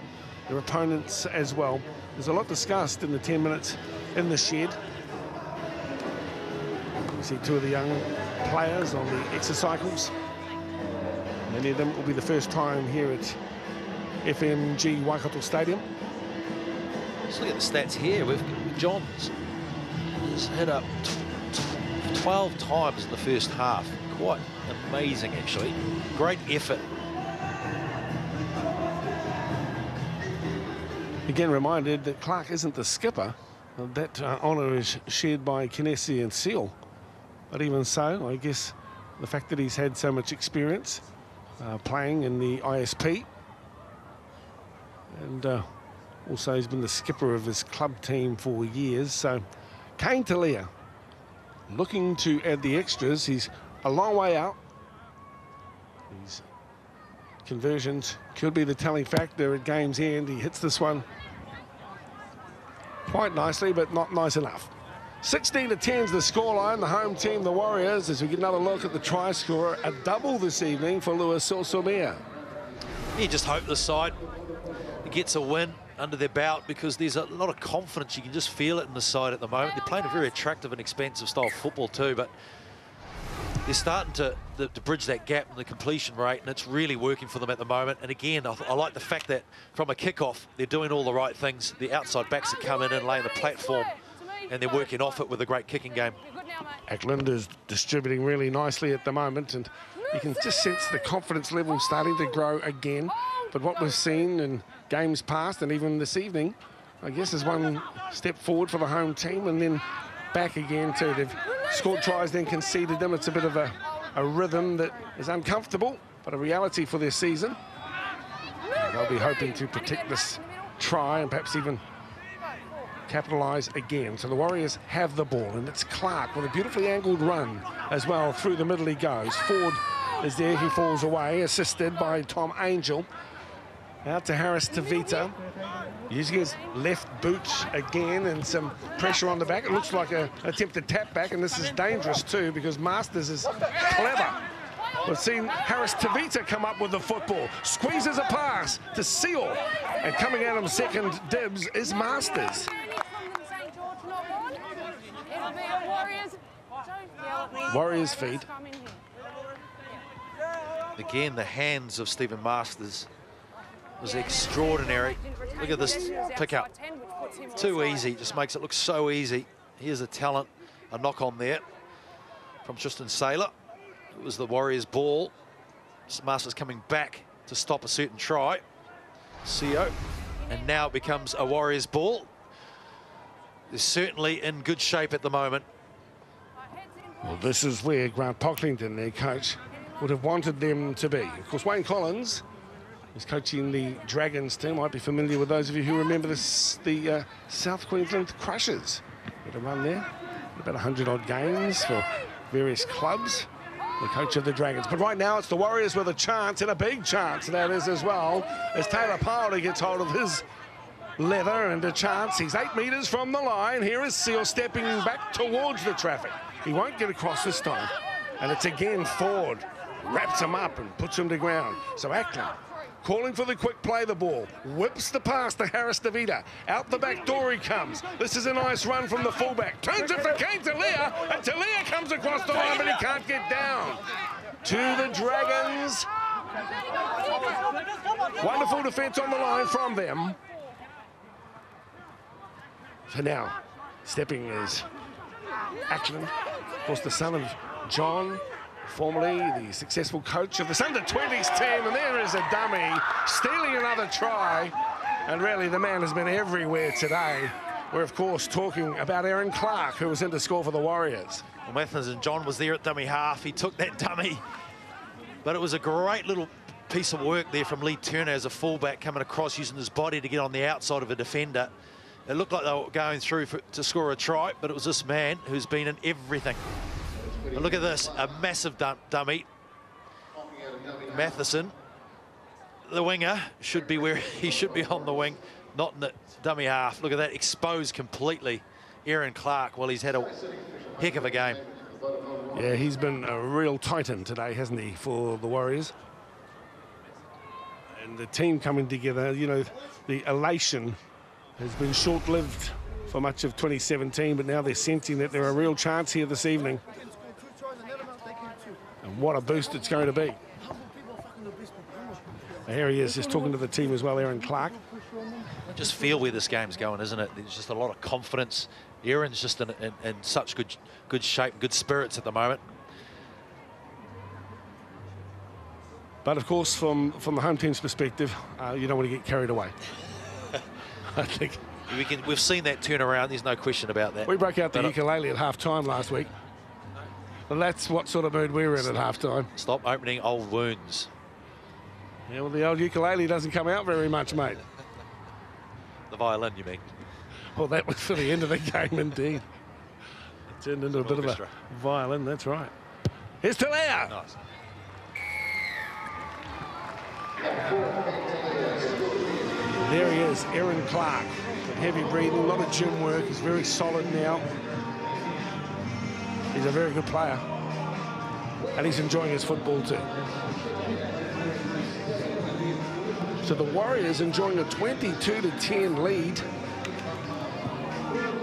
their opponents as well. There's a lot discussed in the 10 minutes in the shed. You see 2 of the young players on the exercycles. Many of them will be the first time here at FMG Waikato Stadium. Let's look at the stats here. With Johns, he's hit up 12 times in the first half. Quite amazing, actually. Great effort. Again, reminded that Clark isn't the skipper. That honour is shared by Kinesi and Seal. But even so, I guess the fact that he's had so much experience playing in the ISP, and also he's been the skipper of his club team for years. So Kane Talia looking to add the extras. He's a long way out. His conversions could be the telling factor at game's end. He hits this one quite nicely, but not nice enough. 16-10 is the scoreline. The home team, the Warriors, as we get another look at the try scorer. A double this evening for Lewis Sausamere. You just hope the side gets a win under their belt, because there's a lot of confidence. You can just feel it in the side at the moment. They're playing a very attractive and expensive style of football too, but they're starting to bridge that gap in the completion rate, and it's really working for them at the moment. And again, I like the fact that from a kickoff, they're doing all the right things. The outside backs are coming in, laying the platform, and they're working off it with a great kicking game. Ackland is distributing really nicely at the moment, and you can just sense the confidence level starting to grow again. But what we've seen in games past, and even this evening, I guess is one step forward for the home team, and then back again too. They've scored tries, then conceded them. It's a bit of a rhythm that is uncomfortable, but a reality for their season. And they'll be hoping to protect this try and perhaps even capitalise again. So the Warriors have the ball, and it's Clark with a beautifully angled run as well. Through the middle he goes. Ford is there, he falls away, assisted by Tom Angel. Out to Harris Tavita, using his left boot again, and some pressure on the back. It looks like an attempted tap back, and this is dangerous too, because Masters is clever. We've seen Harris Tavita come up with the football, squeezes a pass to Seal, and coming out on second dibs is Masters. Warriors feed. Again, the hands of Stephen Masters was extraordinary. Look at this pick-up. Too easy, just makes it look so easy. Here's a talent, a knock on there from Tristan Saylor. It was the Warriors' ball. Masters coming back to stop a certain try. Seo, and now it becomes a Warriors' ball. They're certainly in good shape at the moment. Well, this is where Grant Pocklington, their coach, would have wanted them to be. Of course, Wayne Collins is coaching the Dragons team. Might be familiar with those of you who remember this, the South Queensland Crushers. Had a run there, about 100 odd games for various clubs. the coach of the Dragons. But right now it's the Warriors with a chance, and a big chance that is as well, as Taylor Paoli gets hold of his leather and a chance. He's 8 metres from the line. Here is Seal stepping back towards the traffic. He won't get across this time. And it's again Ford. Wraps him up and puts him to ground. So Ackland calling for the quick play the ball. Whips the pass to Harris DeVita. Out the back door he comes. This is a nice run from the fullback. Turns it for Kane Talia, and Talia comes across the line, but he can't get down. To the Dragons. Wonderful defence on the line from them. So now, stepping is Ackland, of course the son of John, formerly the successful coach of the under-20s team, and there is a dummy stealing another try. And really the man has been everywhere today. We're of course talking about Aaron Clark, who was in to score for the Warriors. Well, Mathers and John was there at dummy half. He took that dummy, but it was a great little piece of work there from Lee Turner as a fullback, coming across using his body to get on the outside of a defender. It looked like they were going through to score a try, but it was this man who's been in everything. And look at this, a massive dummy. Matheson, the winger, should be where he should be on the wing, not in the dummy half. Look at that, exposed completely. Aaron Clark, well, he's had a heck of a game. Yeah, he's been a real titan today, hasn't he, for the Warriors? And the team coming together, you know, the elation has been short-lived for much of 2017, but now they're sensing that they're a real chance here this evening. And what a boost it's going to be. Here he is, just talking to the team as well, Aaron Clark. Just feel where this game's going, isn't it? There's just a lot of confidence. Aaron's just in such good shape, good spirits at the moment. But of course, from the home team's perspective, you don't want to get carried away. I think we've seen that turn around. There's no question about that. We broke out the ukulele at half-time last week. Well, that's what sort of mood we were in at half-time. Stop opening old wounds. Yeah, well, the old ukulele doesn't come out very much, mate. The violin, you mean? Well, that was for the end of the game, indeed. It turned into a bit of a violin, that's right. Here's Talia. Nice. There he is, Aaron Clark. Heavy breathing, a lot of gym work. He's very solid now. He's a very good player. And he's enjoying his football too. So the Warriors enjoying a 22-10 lead.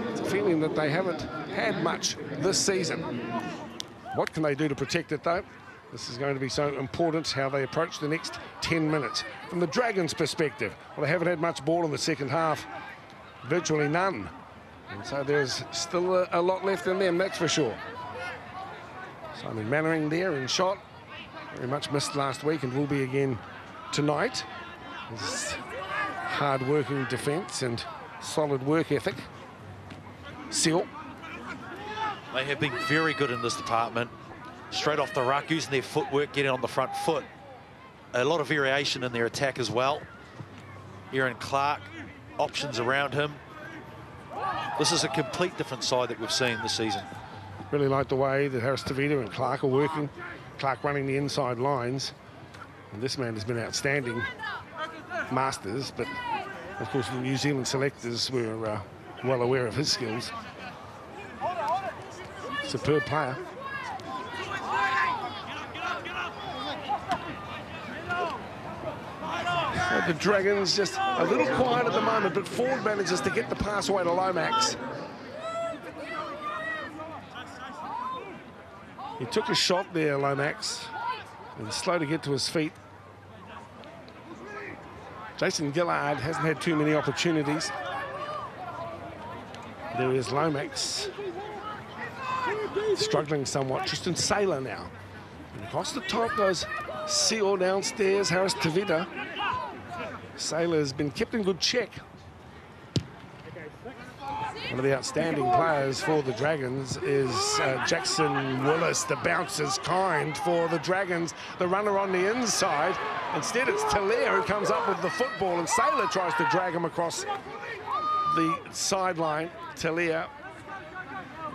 It's a feeling that they haven't had much this season. What can they do to protect it though? This is going to be so important how they approach the next 10 minutes. From the Dragons' perspective, well, they haven't had much ball in the second half, virtually none. And so there's still a lot left in them, that's for sure. Simon Mannering there in shot. Very much missed last week and will be again tonight. His hard-working defence and solid work ethic. Seal. They have been very good in this department. Straight off the ruck, using their footwork, getting on the front foot. A lot of variation in their attack as well. Aaron Clark, options around him. This is a complete different side that we've seen this season. Really like the way that Harris DeVita and Clark are working. Clark running the inside lines. And this man has been outstanding. Masters, but of course the New Zealand selectors were well aware of his skills. Superb player. So the Dragons just a little quiet at the moment, but Ford manages to get the pass away to Lomax. He took a shot there, Lomax, and slow to get to his feet. Jason Gillard hasn't had too many opportunities. There is Lomax. Struggling somewhat. Tristan Saylor now. And across the top goes Seal downstairs, Harris DeVita. Saylor has been kept in good check. One of the outstanding players for the Dragons is Jackson Willis. The bounce is kind for the Dragons. The runner on the inside. Instead, it's Talia who comes up with the football, and Saylor tries to drag him across the sideline. Talia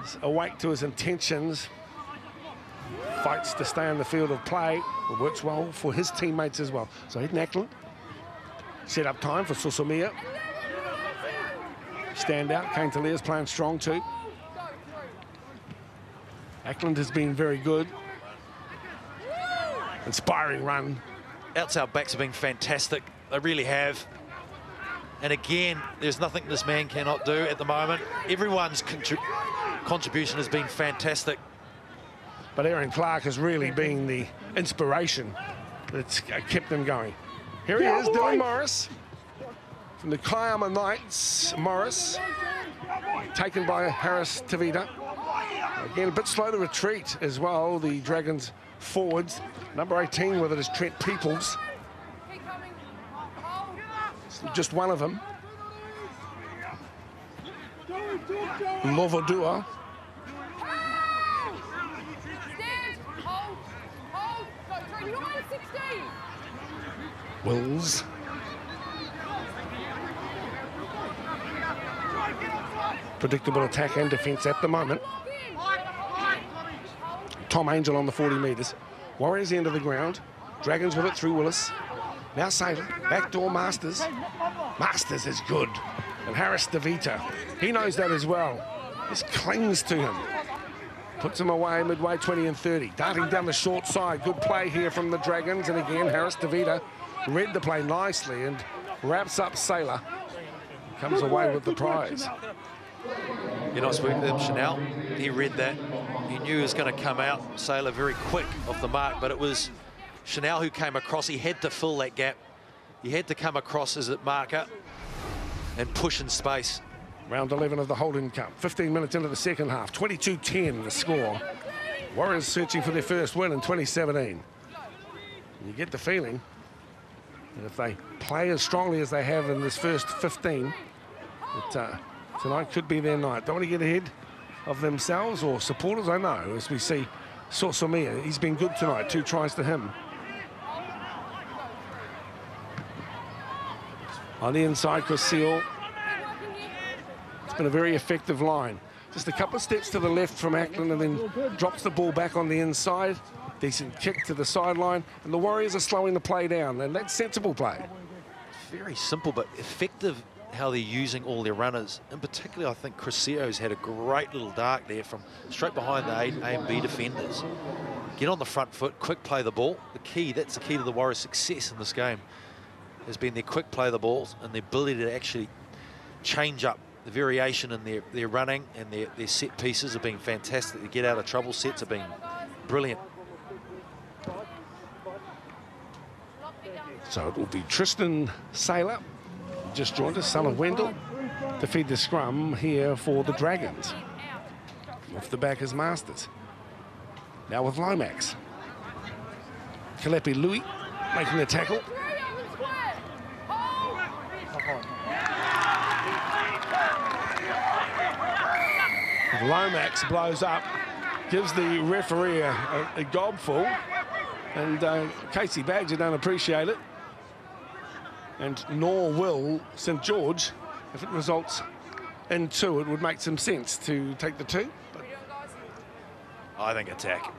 is awake to his intentions. fights to stay on the field of play. It works well for his teammates as well. So Hayden Ackland, set up time for Susumia. Stand out, Kane Talia's playing strong too. Ackland has been very good. Inspiring run. Outside backs have been fantastic. They really have. And again, there's nothing this man cannot do at the moment. Everyone's contribution has been fantastic. But Aaron Clark has really been the inspiration that's kept them going. Here he is, Dylan Morris. From the Kiama Knights, Morris. Taken by Harris Tavita. Again, a bit slow to retreat as well, the Dragons forwards. Number 18 with it is Trent Peoples. Just one of them. Lovadua. Wills. Predictable attack and defence at the moment. Tom Angel on the 40 metres. Warriors end of the ground. Dragons with it through Willis. Now Sailor. Backdoor Masters. Masters is good. And Harris DeVita. He knows that as well. Just clings to him. Puts him away midway 20 and 30. Darting down the short side. Good play here from the Dragons. And again, Harris DeVita read the play nicely and wraps up Sailor. Comes away with the prize. You're not speaking to him, Chanel. He read that. He knew he was going to come out. Sailor very quick off the mark, but it was Chanel who came across. He had to fill that gap. He had to come across as a marker and push in space. Round 11 of the Holden Cup. 15 minutes into the second half. 22-10 the score. Warriors searching for their first win in 2017. You get the feeling that if they play as strongly as they have in this first 15, that tonight could be their night. Don't want to get ahead of themselves or supporters, I know, as we see Sosomia. He's been good tonight, 2 tries to him. On the inside, Chris Seal. It's been a very effective line. Just a couple of steps to the left from Ackland and then drops the ball back on the inside. Decent kick to the sideline, and the Warriors are slowing the play down, and that's sensible play. Very simple, but effective how they're using all their runners. In particular, I think Crucio's had a great little dart there from straight behind the A and B defenders. Get on the front foot, quick play the ball. That's the key to the Warriors' success in this game, has been their quick play the balls and their ability to actually change up the variation in their running, and their set pieces have been fantastic. The get out of trouble sets have been brilliant. So it will be Tristan Sailor, just joined us, son of Wendell, to feed the scrum here for the Dragons. Off the back is Masters. Now with Lomax. Kalepi Louis making the tackle. Lomax blows up, gives the referee a gobful, and Casey Badger don't appreciate it. And nor will St George. If it results in 2, it would make some sense to take the 2. But I think attack.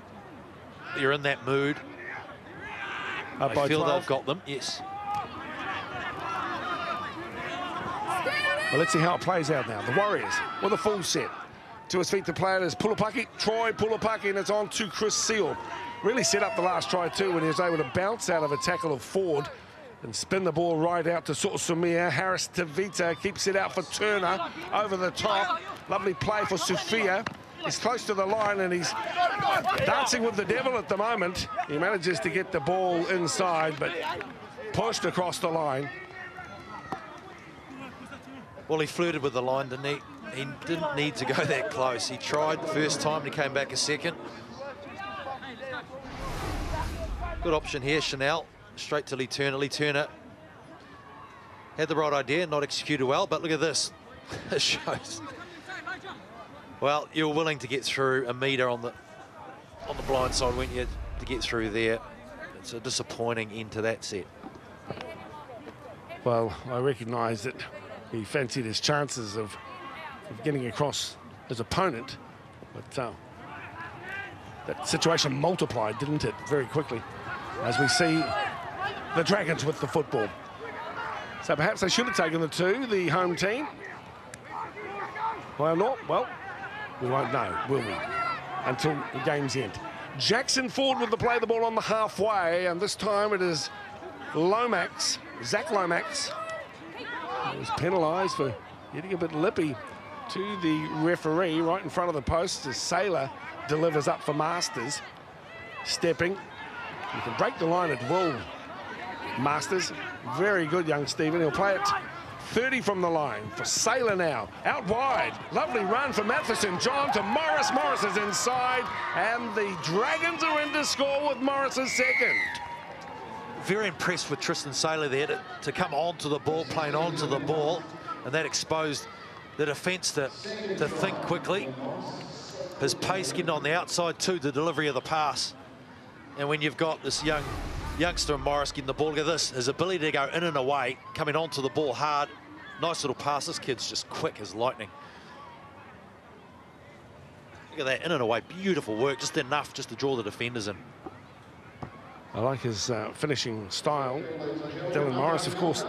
You're in that mood. I feel 12. they've got them, yes. Well, let's see how it plays out now. The Warriors with a full set. To his feet to play it is Pulapaki, Troy Pulapaki, and it's on to Chris Seal. Really set up the last try too when he was able to bounce out of a tackle of Ford and spin the ball right out to Sumia. Harris Tavita keeps it out for Turner over the top. Lovely play for Sufia. He's close to the line and he's dancing with the devil at the moment. He manages to get the ball inside, but pushed across the line. Well, he flirted with the line, didn't he? He didn't need to go that close. He tried the first time and he came back a second. Good option here, Chanel. Straight to Lee Turner. Lee Turner had the right idea, not executed well, but look at this. It shows. Well, you were willing to get through a metre on the blind side, weren't you, to get through there. It's a disappointing end to that set. Well, I recognise that he fancied his chances of getting across his opponent, but That situation multiplied, didn't it, very quickly, as we see the Dragons with the football. So perhaps they should have taken the 2, the home team. Why not? Well, we won't know, will we, until the game's end. Jackson forward with the play, the ball on the halfway, and this time it is Lomax, Zach Lomax. He was penalised for getting a bit lippy to the referee right in front of the post as Saylor delivers up for Masters. Stepping. You can break the line at will, Masters. Very good, young Stephen. He'll play it 30 from the line for Saylor now. Out wide. Lovely run for Matheson. John to Morris. Morris is inside. And the Dragons are in to score with Morris's second. Very impressed with Tristan Saylor there to come onto the ball, playing onto the ball. And that exposed the defence to think quickly. His pace getting on the outside too, the delivery of the pass. And when you've got this youngster Morris getting the ball, look at this, his ability to go in and away, coming onto the ball hard. Nice little pass. This kid's just quick as lightning. Look at that, in and away, beautiful work, just enough just to draw the defenders in. I like his finishing style. Dylan Morris, of course,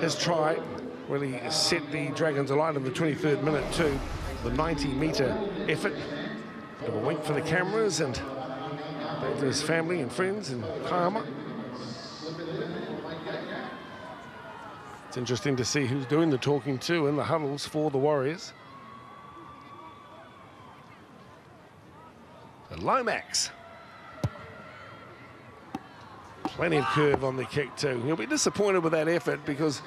his try really set the Dragons alight in the 23rd minute too. The 90-metre effort. Bit of a wink for the cameras and back to his family and friends in Kiama. It's interesting to see who's doing the talking too in the huddles for the Warriors. And Lomax. Plenty of curve on the kick too. He'll be disappointed with that effort because,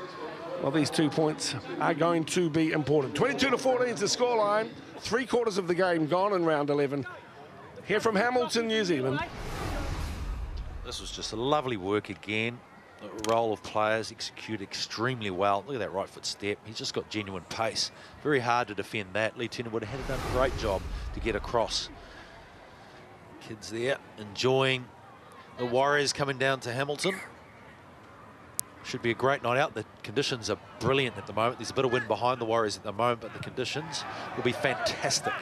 well, these 2 points are going to be important. 22-14 is the scoreline. 3/4 of the game gone in round 11. Here from Hamilton, New Zealand. This was just a lovely work again. The role of players execute extremely well. Look at that right foot step. He's just got genuine pace. Very hard to defend that. Lee Tuna would have done a great job to get across. Kids there enjoying the Warriors coming down to Hamilton. Should be a great night out. The conditions are brilliant at the moment. There's a bit of wind behind the Warriors at the moment, but the conditions will be fantastic.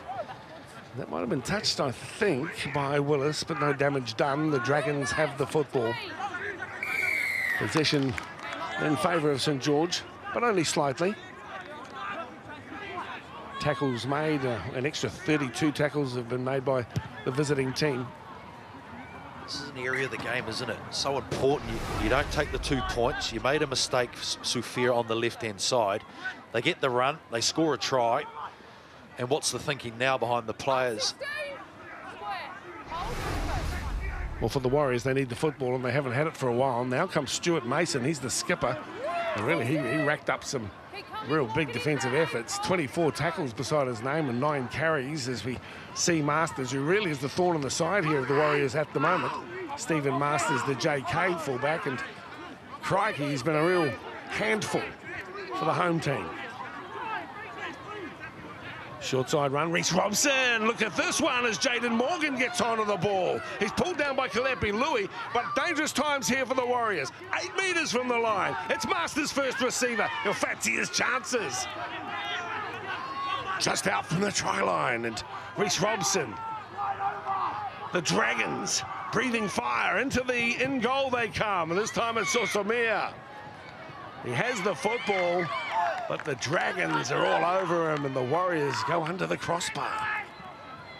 That might have been touched, I think, by Willis, but no damage done. The Dragons have the football. Possession in favour of St George, but only slightly. Tackles made, an extra 32 tackles have been made by the visiting team. This is an area of the game, isn't it? So important. You don't take the 2 points. You made a mistake, Sufir, on the left-hand side. They get the run. They score a try. And what's the thinking now behind the players? Well, for the Warriors, they need the football, and they haven't had it for a while. Now comes Stuart Mason. He's the skipper. And really, he racked up some real big defensive efforts. 24 tackles beside his name and 9 carries as we see Masters, who really is the thorn in the side here of the Warriors at the moment. Stephen Masters, the JK fullback, and crikey, he's been a real handful for the home team. Short side run, Reece Robson. Look at this one as Jaden Morgan gets onto the ball. He's pulled down by Kalepi Louis, but dangerous times here for the Warriors. 8 metres from the line. It's Masters' first receiver. He'll fancy his chances. Just out from the try line, and Reece Robson. The Dragons breathing fire into the in goal they come, and this time it's Sosomia. He has the football, but the Dragons are all over him, and the Warriors go under the crossbar.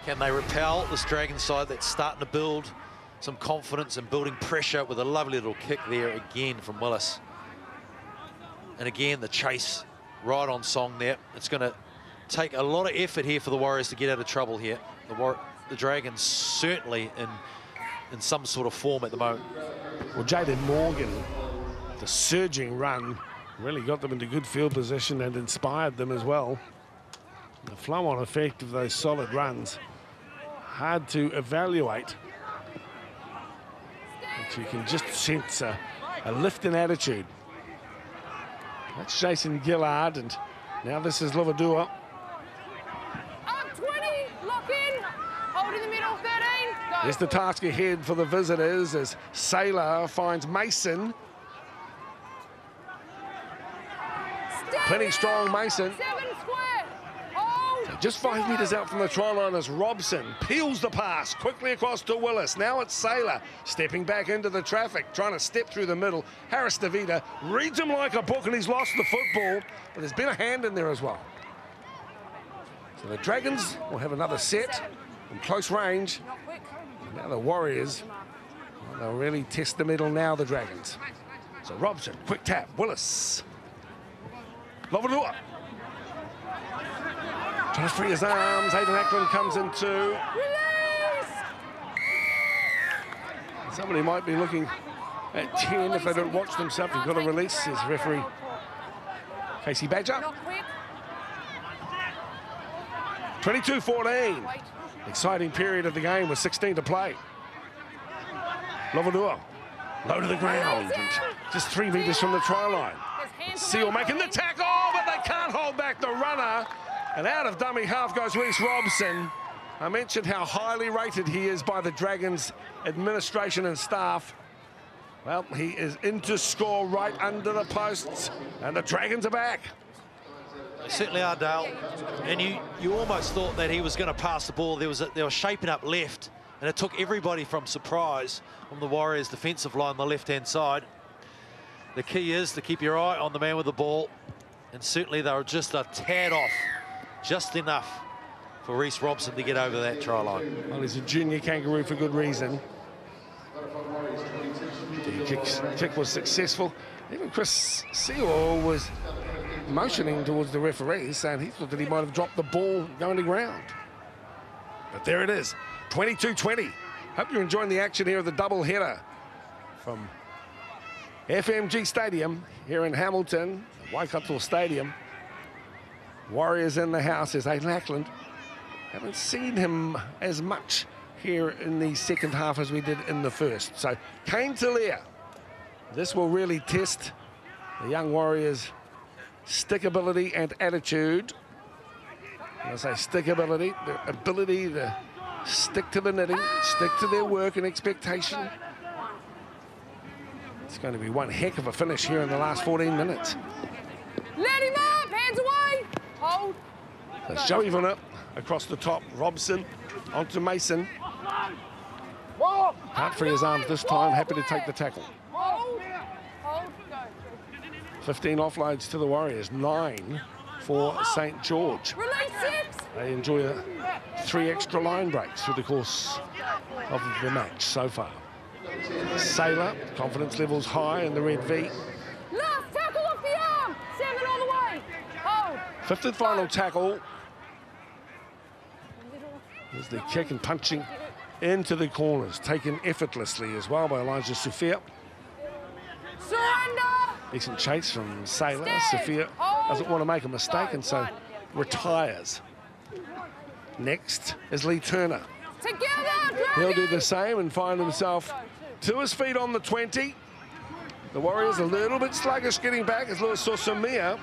Can they repel this Dragon side that's starting to build some confidence and building pressure with a lovely little kick there again from Willis. And again, the chase right on song there. It's going to take a lot of effort here for the Warriors to get out of trouble here. The Dragons certainly in some sort of form at the moment. Well, Jaden Morgan, the surging run, really got them into good field position and inspired them as well. The flow-on effect of those solid runs, hard to evaluate. But you can just sense a lift in attitude. That's Jason Gillard, and now this is Lovadua. Up 20, lock in, hold in the middle, 13, go. Here's the task ahead for the visitors as Saylor finds Mason. Plenty strong, Mason. 7 square, hold. So just 5 metres out from the try line as Robson peels the pass quickly across to Willis. Now it's Saylor stepping back into the traffic, trying to step through the middle. Harris DeVita reads him like a book and he's lost the football, but there's been a hand in there as well. So the Dragons will have another set from close range. Now the Warriors, well, they'll really test the middle now, the Dragons. So Robson, quick tap, Willis. Lovadua. Trying to free his arms. Hayden Ackland comes in too. Somebody might be looking at 10 if they don't watch themselves. You've got to release his referee, Casey Badger. 22-14. Exciting period of the game with 16 to play. Lovadua, low to the ground, and just 3 metres from the try line. Seal making the tackle, but they can't hold back the runner. And out of dummy half goes Reece Robson. I mentioned how highly rated he is by the Dragons administration and staff. Well, he is in to score right under the posts, and the Dragons are back. They certainly are, Dale. And you almost thought that he was going to pass the ball. They were shaping up left, and it took everybody from surprise on the Warriors' defensive line on the left-hand side. The key is to keep your eye on the man with the ball, and certainly they were just a tad off, just enough for Reece Robson to get over that try line. Well, he's a junior Kangaroo for good reason. The kick was successful. Even Chris Sewell was motioning towards the referee, saying he thought that he might have dropped the ball going to ground. But there it is, 22-20. Hope you're enjoying the action here of the double header from FMG Stadium here in Hamilton, Waikato Stadium. Warriors in the house is Hayden Ackland. Haven't seen him as much here in the second half as we did in the first. So Kane Talia, this will really test the young Warriors' stickability and attitude. When I say stickability, the ability to stick to the knitting, stick to their work and expectation. It's going to be one heck of a finish here in the last 14 minutes. Let him up, hands away. Hold. That's Joey Vanna across the top. Robson onto Mason. Can't free his arms this time, happy to take the tackle. Hold. Hold. Go. 15 offloads to the Warriors, 9 for St. George. Release 6. They enjoy 3 extra line breaks through the course of the match so far. Saylor, confidence levels high in the red V. Last tackle off the arm. 7 all the way. Hold. 5th and final tackle. There's the kick and punching into the corners, taken effortlessly as well by Elijah Sufia. Surrender. Decent chase from Saylor. Sufia doesn't want to make a mistake and so retires. Next is Lee Turner. Together. He'll do the same and find himself to his feet on the 20. The Warriors a little bit sluggish getting back as Lewis Sosamia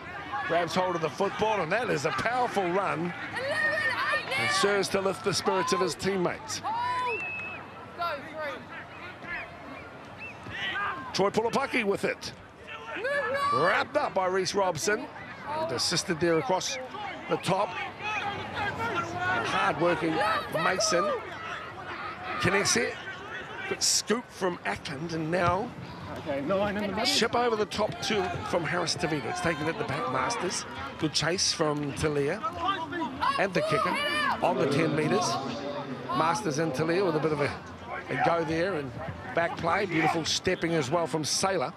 grabs hold of the football, and that is a powerful run 11, 8 and serves to lift the spirits of his teammates. Hold. Go 3. Troy Pulapaki with it. Wrapped up by Reece Robson and assisted there across the top. Hard-working Mason. Kinesi, good scoop from Ackland, and now ship over the top 2 from Harris DeVita. It's taken at the back, Masters. Good chase from Talia and the kicker on the 10 metres. Masters and Talia with a bit of a go there and back play. Beautiful stepping as well from Saylor.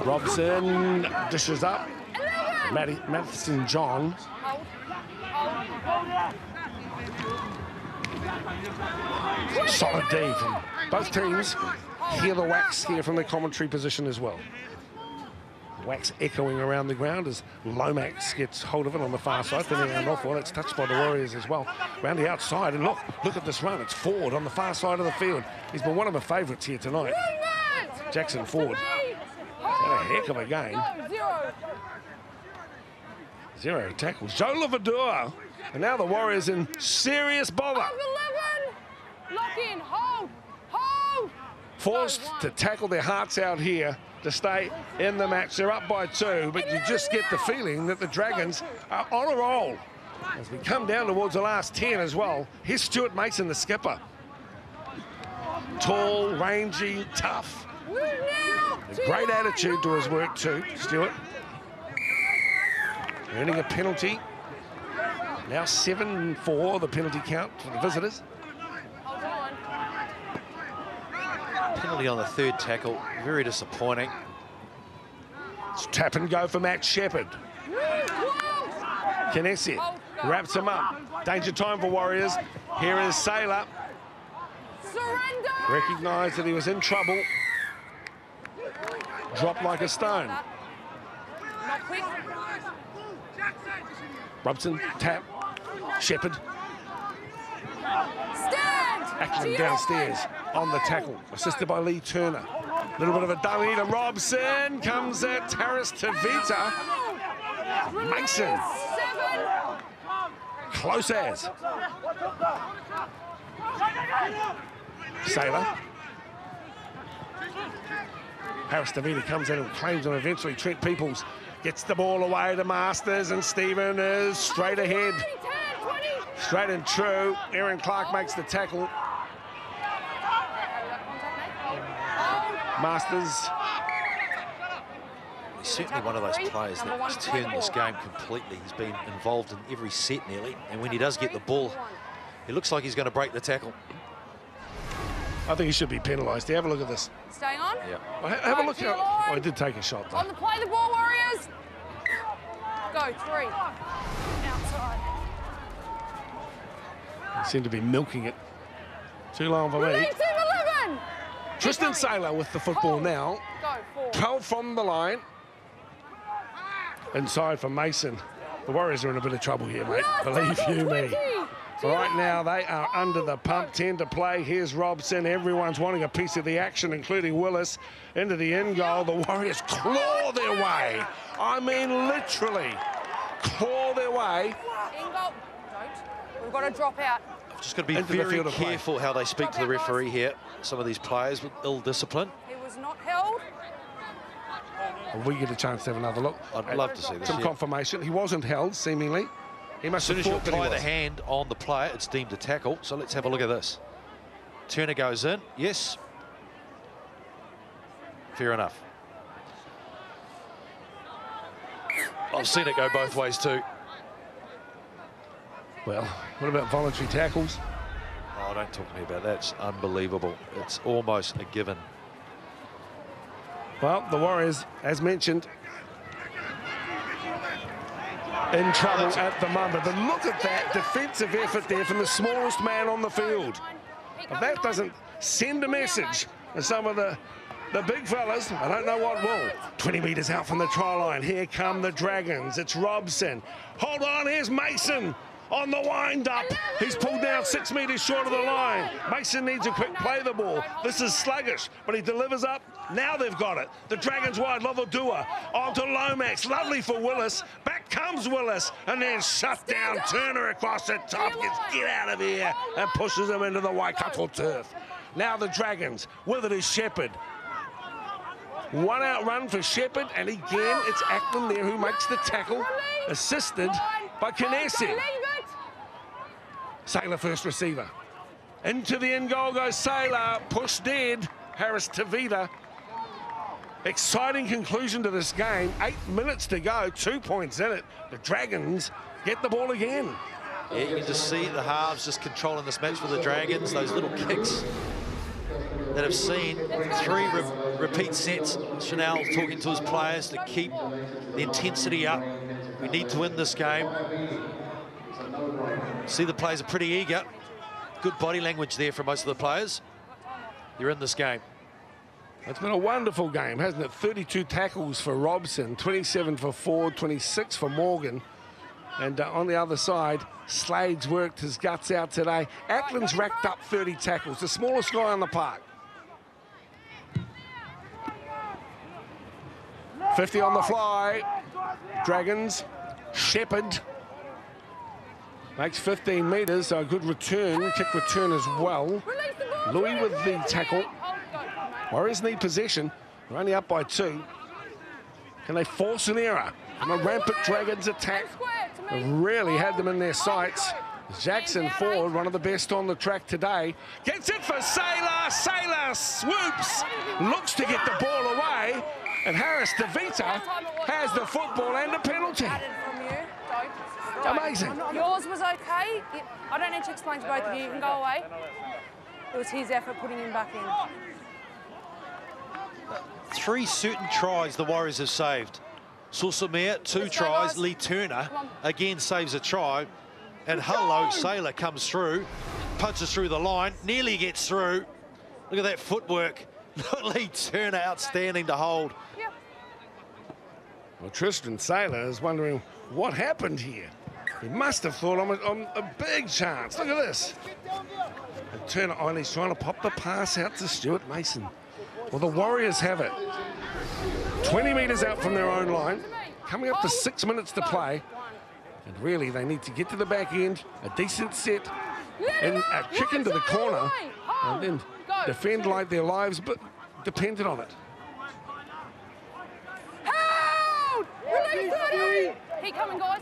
Robson dishes up. Matheson John. Solid D from both teams. Hear the wax here from the commentary position as well. Wax echoing around the ground as Lomax gets hold of it on the far side. Thinning around off one. It's touched by the Warriors as well. Round the outside, and look at this run. It's Ford on the far side of the field. He's been one of my favourites here tonight. Jackson Ford. Had a heck of a game. 0 tackles. Joe Lavadua. And now the Warriors in serious bother. 11. Lock in. Hold. Hold. Forced to tackle their hearts out here to stay in the match. They're up by 2, but you just get the feeling that the Dragons are on a roll. As we come down towards the last 10 as well, here's Stuart Mason, the skipper. Tall, rangy, tough. A great attitude to his work too, Stuart. Earning a penalty. Now 7-4, the penalty count for the visitors. Penalty on the 3rd tackle, very disappointing. It's tap and go for Matt Shepherd. Kinesi wraps him up. Danger time for Warriors. Here is Sailor. Surrender! Recognised that he was in trouble. Dropped like a stone. Not quick. Robson, tap. Shepherd. Stand! Ackland downstairs on the tackle. Assisted by Lee Turner. A little bit of a dummy to Robson. Comes at Harris Tavita. Mason. 7. Close as. Sailor. Harris Tavita comes in and claims him eventually. Trent Peoples gets the ball away to Masters, and Stephen is straight ahead. 10, 20. Straight and true. Aaron Clark makes the tackle. Masters. He's certainly one of those players that's turned this game completely. He's been involved in every set nearly, and when he does get the ball, it looks like he's going to break the tackle. I think he should be penalised. Have a look at this. Staying on? Yeah. Well, have a look at. Oh, he did take a shot though. On the play, the ball, Warriors. Go, 3. Outside. He seemed to be milking it. Too long for me. Release him, 11. Tristan Sailor with the football now. Go, 4. 12 from the line. Inside for Mason. The Warriors are in a bit of trouble here, mate. Believe you me. Right now, they are under the pump. 10 to play. Here's Robson. Everyone's wanting a piece of the action, including Willis. Into the end goal. The Warriors claw their way. I mean, literally claw their way. In goal. Don't. We've got to drop out. Just got to be Into the very field of play. careful how they speak to the referee here. Some of these players with ill discipline. He was not held. And we get a chance to have another look. I'd love to see this. Some Yeah. confirmation. He wasn't held, seemingly. He must As soon have as you thought that he apply the was. hand on the player, it's deemed a tackle. So let's have a look at this. Turner goes in. Yes. Fair enough. I've seen it go both ways too. Well, what about voluntary tackles? Oh, don't talk to me about that. It's unbelievable. It's almost a given. Well, the Warriors, as mentioned, in trouble at the moment. But look at that defensive effort there from the smallest man on the field. If that doesn't send a message to some of the big fellas, I don't know what will. 20 metres out from the try line. Here come the Dragons. It's Robson. Hold on, here's Mason on the wind-up. He's pulled down 6 metres short of the line. Mason needs a quick play the ball. This is sluggish, but he delivers up. Now they've got it. The Dragons wide, Lovadua onto Lomax. Lovely for Willis. Back comes Willis, and then shut down. Turner across the top. Gets get out of here and pushes him into the Waikato turf. Now the Dragons, with it is Shepherd. One out run for Shepherd, and again it's Ackland there who makes the tackle, assisted by Kinesi. Sailor first receiver. Into the end goal goes Sailor, pushed dead, Harris Tavita. Exciting conclusion to this game, 8 minutes to go, 2 points in it. The Dragons get the ball again. Yeah, you can just see the halves just controlling this match for the Dragons. Those little kicks that have seen 3 repeat sets. Chanel talking to his players to keep the intensity up. We need to win this game. See, the players are pretty eager. Good body language there from most of the players. You're in this game. It's been a wonderful game, hasn't it? 32 tackles for Robson, 27 for Ford, 26 for Morgan. And on the other side, Slade's worked his guts out today. Ackland's racked up 30 tackles, the smallest guy on the park. 50 on the fly. Dragons. Shepherd makes 15 metres, so a good return, kick return as well. Louis with the tackle. Warriors need possession. They're only up by 2. Can they force an error from a rampant Dragons attack? They've really had them in their sights. Jackson forward, one of the best on the track today. Gets it for Saylor. Saylor swoops, looks to get the ball away, and Harris DeVita has the football and a penalty. Amazing. Yours was okay. I don't need to explain to both of you. You can go away. It was his effort putting him back in. 3 certain tries the Warriors have saved. Susamere, 2 tries. Guys. Lee Turner again saves a try. And hello, Saylor comes through, punches through the line, nearly gets through. Look at that footwork. Lee Turner outstanding to hold. Yep. Well, Tristan Saylor is wondering what happened here. He must have thought on a big chance. Look at this. And Turner, he's trying to pop the pass out to Stuart Mason. Well, the Warriors have it. 20 metres out from their own line, coming up to 6 minutes to play. And really, they need to get to the back end, a decent set, and a kick into the corner, and then defend like their lives, but dependent on it. Held! Release 30! Keep coming, guys.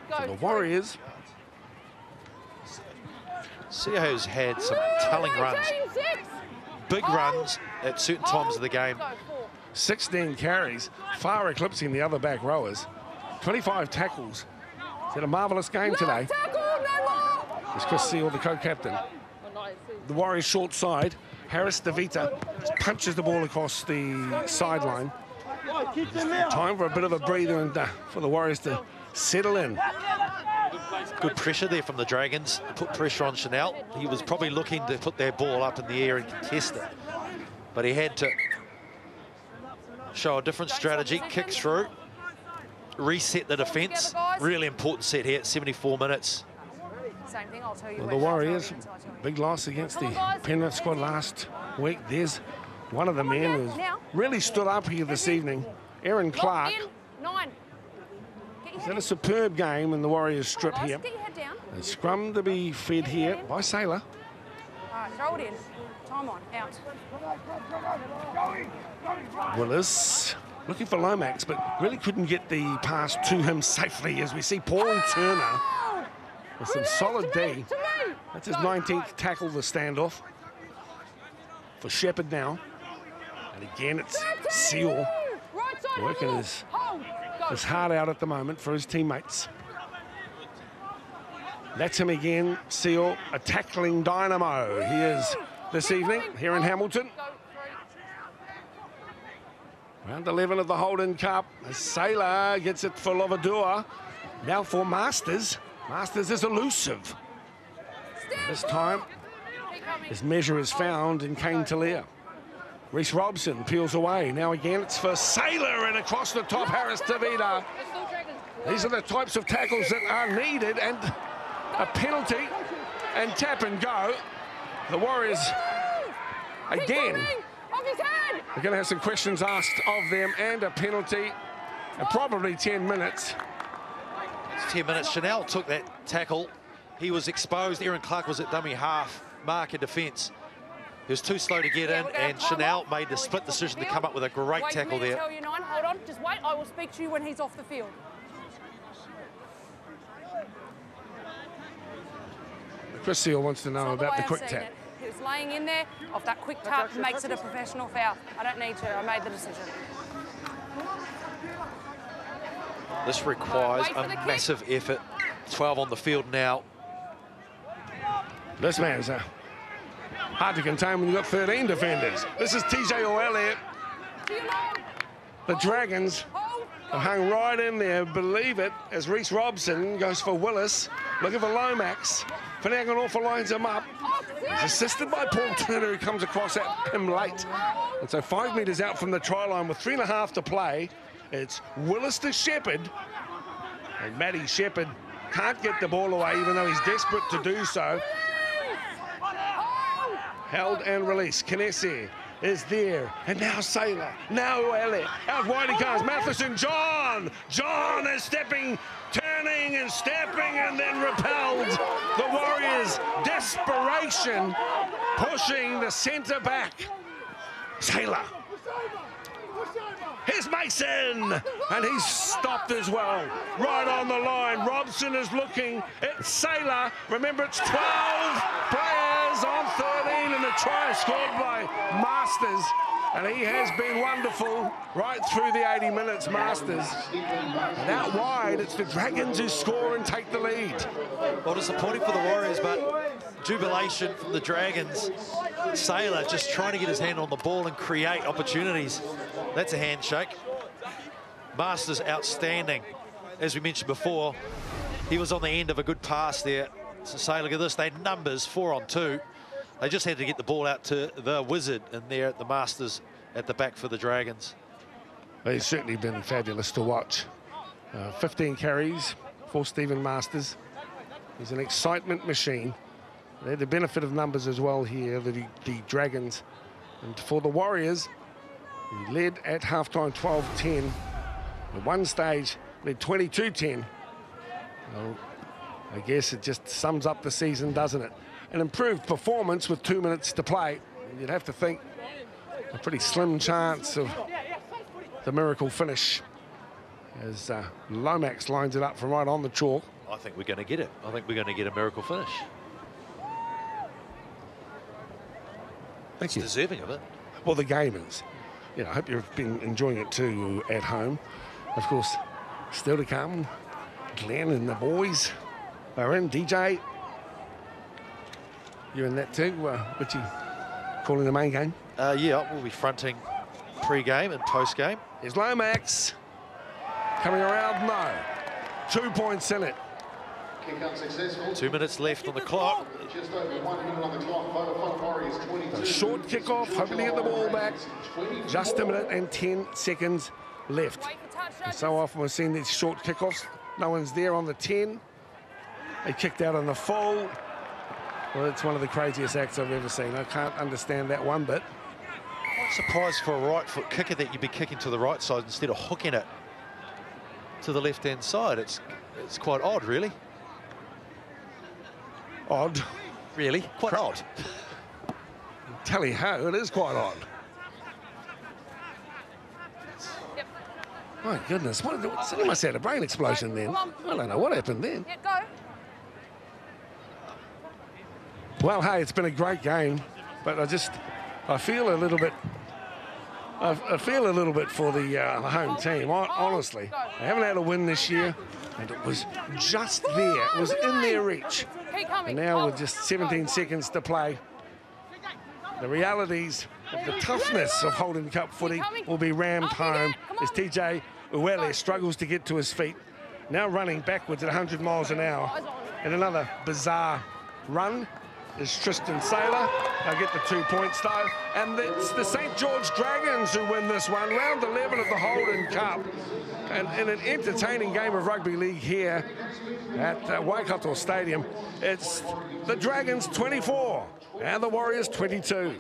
Go. So the Warriors. Seo's had some telling runs, big runs at certain times of the game. 16 carries, far eclipsing the other back rowers. 25 tackles. He's had a marvellous game today. It's Chris Seal, the co-captain. The Warriors short side. Harris DeVita punches the ball across the sideline. Time for a bit of a breather and for the Warriors to settle in. Good pressure there from the Dragons. Put pressure on Chanel. He was probably looking to put their ball up in the air and contest it. But he had to show a different strategy, kick through, reset the defence. Really important set here at 74 minutes. Same thing, I'll tell you. Well, the Warriors, big loss against the Penrith squad last week. There's one of the men who's really stood up here this evening, Aaron Clark. He's had a superb game in the Warriors strip here. And scrum to be fed here by Saylor. All right, throw it in. Time on, out. Willis looking for Lomax, but really couldn't get the pass to him safely, as we see Paul Turner with some solid D. That's his 19th tackle, the standoff for Shepherd now. And again, it's Seal working his heart out at the moment for his teammates. That's him again, Seal, a tackling dynamo. He is this evening here in Hamilton. Round 11 of the Holden Cup. Saylor gets it for Lovadua. Now for Masters. Masters is elusive. This time, his measure is found in Kane Talia. Reece Robson peels away. Now again, it's for Saylor and across the top, Harris DeVita. These are the types of tackles that are needed, and a penalty and tap and go. The Warriors, again, they're going to have some questions asked of them and a penalty, and probably 10 minutes. It's 10 minutes. Chanel took that tackle. He was exposed. Aaron Clark was at dummy half, mark in defence. He was too slow to get in, and Chanel made the split decision to come up with a great tackle there. Tell you, Nine. Hold on, just wait. I will speak to you when he's off the field. Chris Seal wants to know about the quick tap. He was laying in there. Off that quick tap makes it a professional foul. I don't need to. I made the decision. This requires a massive effort. 12 on the field now. This man's hard to contain when you've got 13 defenders. This is TJ O'Elliott. The Dragons have hung right in there, believe it, as Reece Robson goes for Willis, looking for Lomax. Finagle Norfolk lines him up. He's assisted by Paul Turner, who comes across at him late. And so 5 metres out from the try line with 3.5 to play. It's Willis to Shepherd. And Matty Shepherd can't get the ball away, even though he's desperate to do so. Held and released. Kinesi is there. And now Saylor. Now Elliott. Out wide he comes. Matheson. John. John is stepping, turning and stepping, and then repelled. The Warriors' desperation pushing the centre back. Saylor. Mason, and he's stopped as well. Right on the line. Robson is looking. It's Sailor. Remember, it's 12 players on 13, and the try is scored by Masters. And he has been wonderful right through the 80 minutes, Masters. And out wide, it's the Dragons who score and take the lead. Well, disappointing for the Warriors, but jubilation from the Dragons. Sailor just trying to get his hand on the ball and create opportunities. That's a handshake. Masters outstanding. As we mentioned before, he was on the end of a good pass there. So Sailor, look at this, they had numbers 4 on 2. They just had to get the ball out to the Wizard, and there at the Masters at the back for the Dragons. He's certainly been fabulous to watch. 15 carries for Stephen Masters. He's an excitement machine. They had the benefit of numbers as well here, the Dragons. And for the Warriors, he led at halftime 12-10. At one stage, led 22-10. Well, I guess it just sums up the season, doesn't it? An improved performance with 2 minutes to play. You'd have to think a pretty slim chance of the miracle finish as Lomax lines it up from right on the chalk. I think we're going to get it. I think we're going to get a miracle finish. Thank you. Deserving of it. Well, the game is. You know, I hope you've been enjoying it too at home. Of course, still to come, Glenn and the boys are in. DJ, you're in that too. What you calling the main game? Yeah, we'll be fronting pre-game and post-game. Here's Lomax coming around. No, 2 points in it. Kick out successful. 2 minutes left on the clock. Just over 1 minute on the clock. Vodafone Warriors 22. A short kickoff, hoping to get the ball back. Just a minute and 10 seconds left. And so often we're seeing these short kickoffs. No one's there on the 10. They kicked out on the full. Well, it's one of the craziest acts I've ever seen. I can't understand that one bit. I'm surprised for a right foot kicker that you'd be kicking to the right side instead of hooking it to the left-hand side. It's quite odd, really. Odd. Really? Quite odd. Tally ho, it is quite odd. Yep. My goodness, he must have had a brain explosion then. I don't know what happened then. Yeah, go. Well, hey, it's been a great game, but I feel a little bit. I feel a little bit for the home team. Honestly, they haven't had a win this year, and it was just there. It was in their reach. And now with just 17 seconds to play, the realities of the toughness of Holden Cup footy will be rammed home as TJ Uele struggles to get to his feet. Now running backwards at 100 miles an hour. And another bizarre run is Tristan Sailor. They'll get the 2 points though. And it's the St. George Dragons who win this one. Round 11 of the Holden Cup. And in an entertaining game of rugby league here at Waikato Stadium, it's the Dragons 24 and the Warriors 22.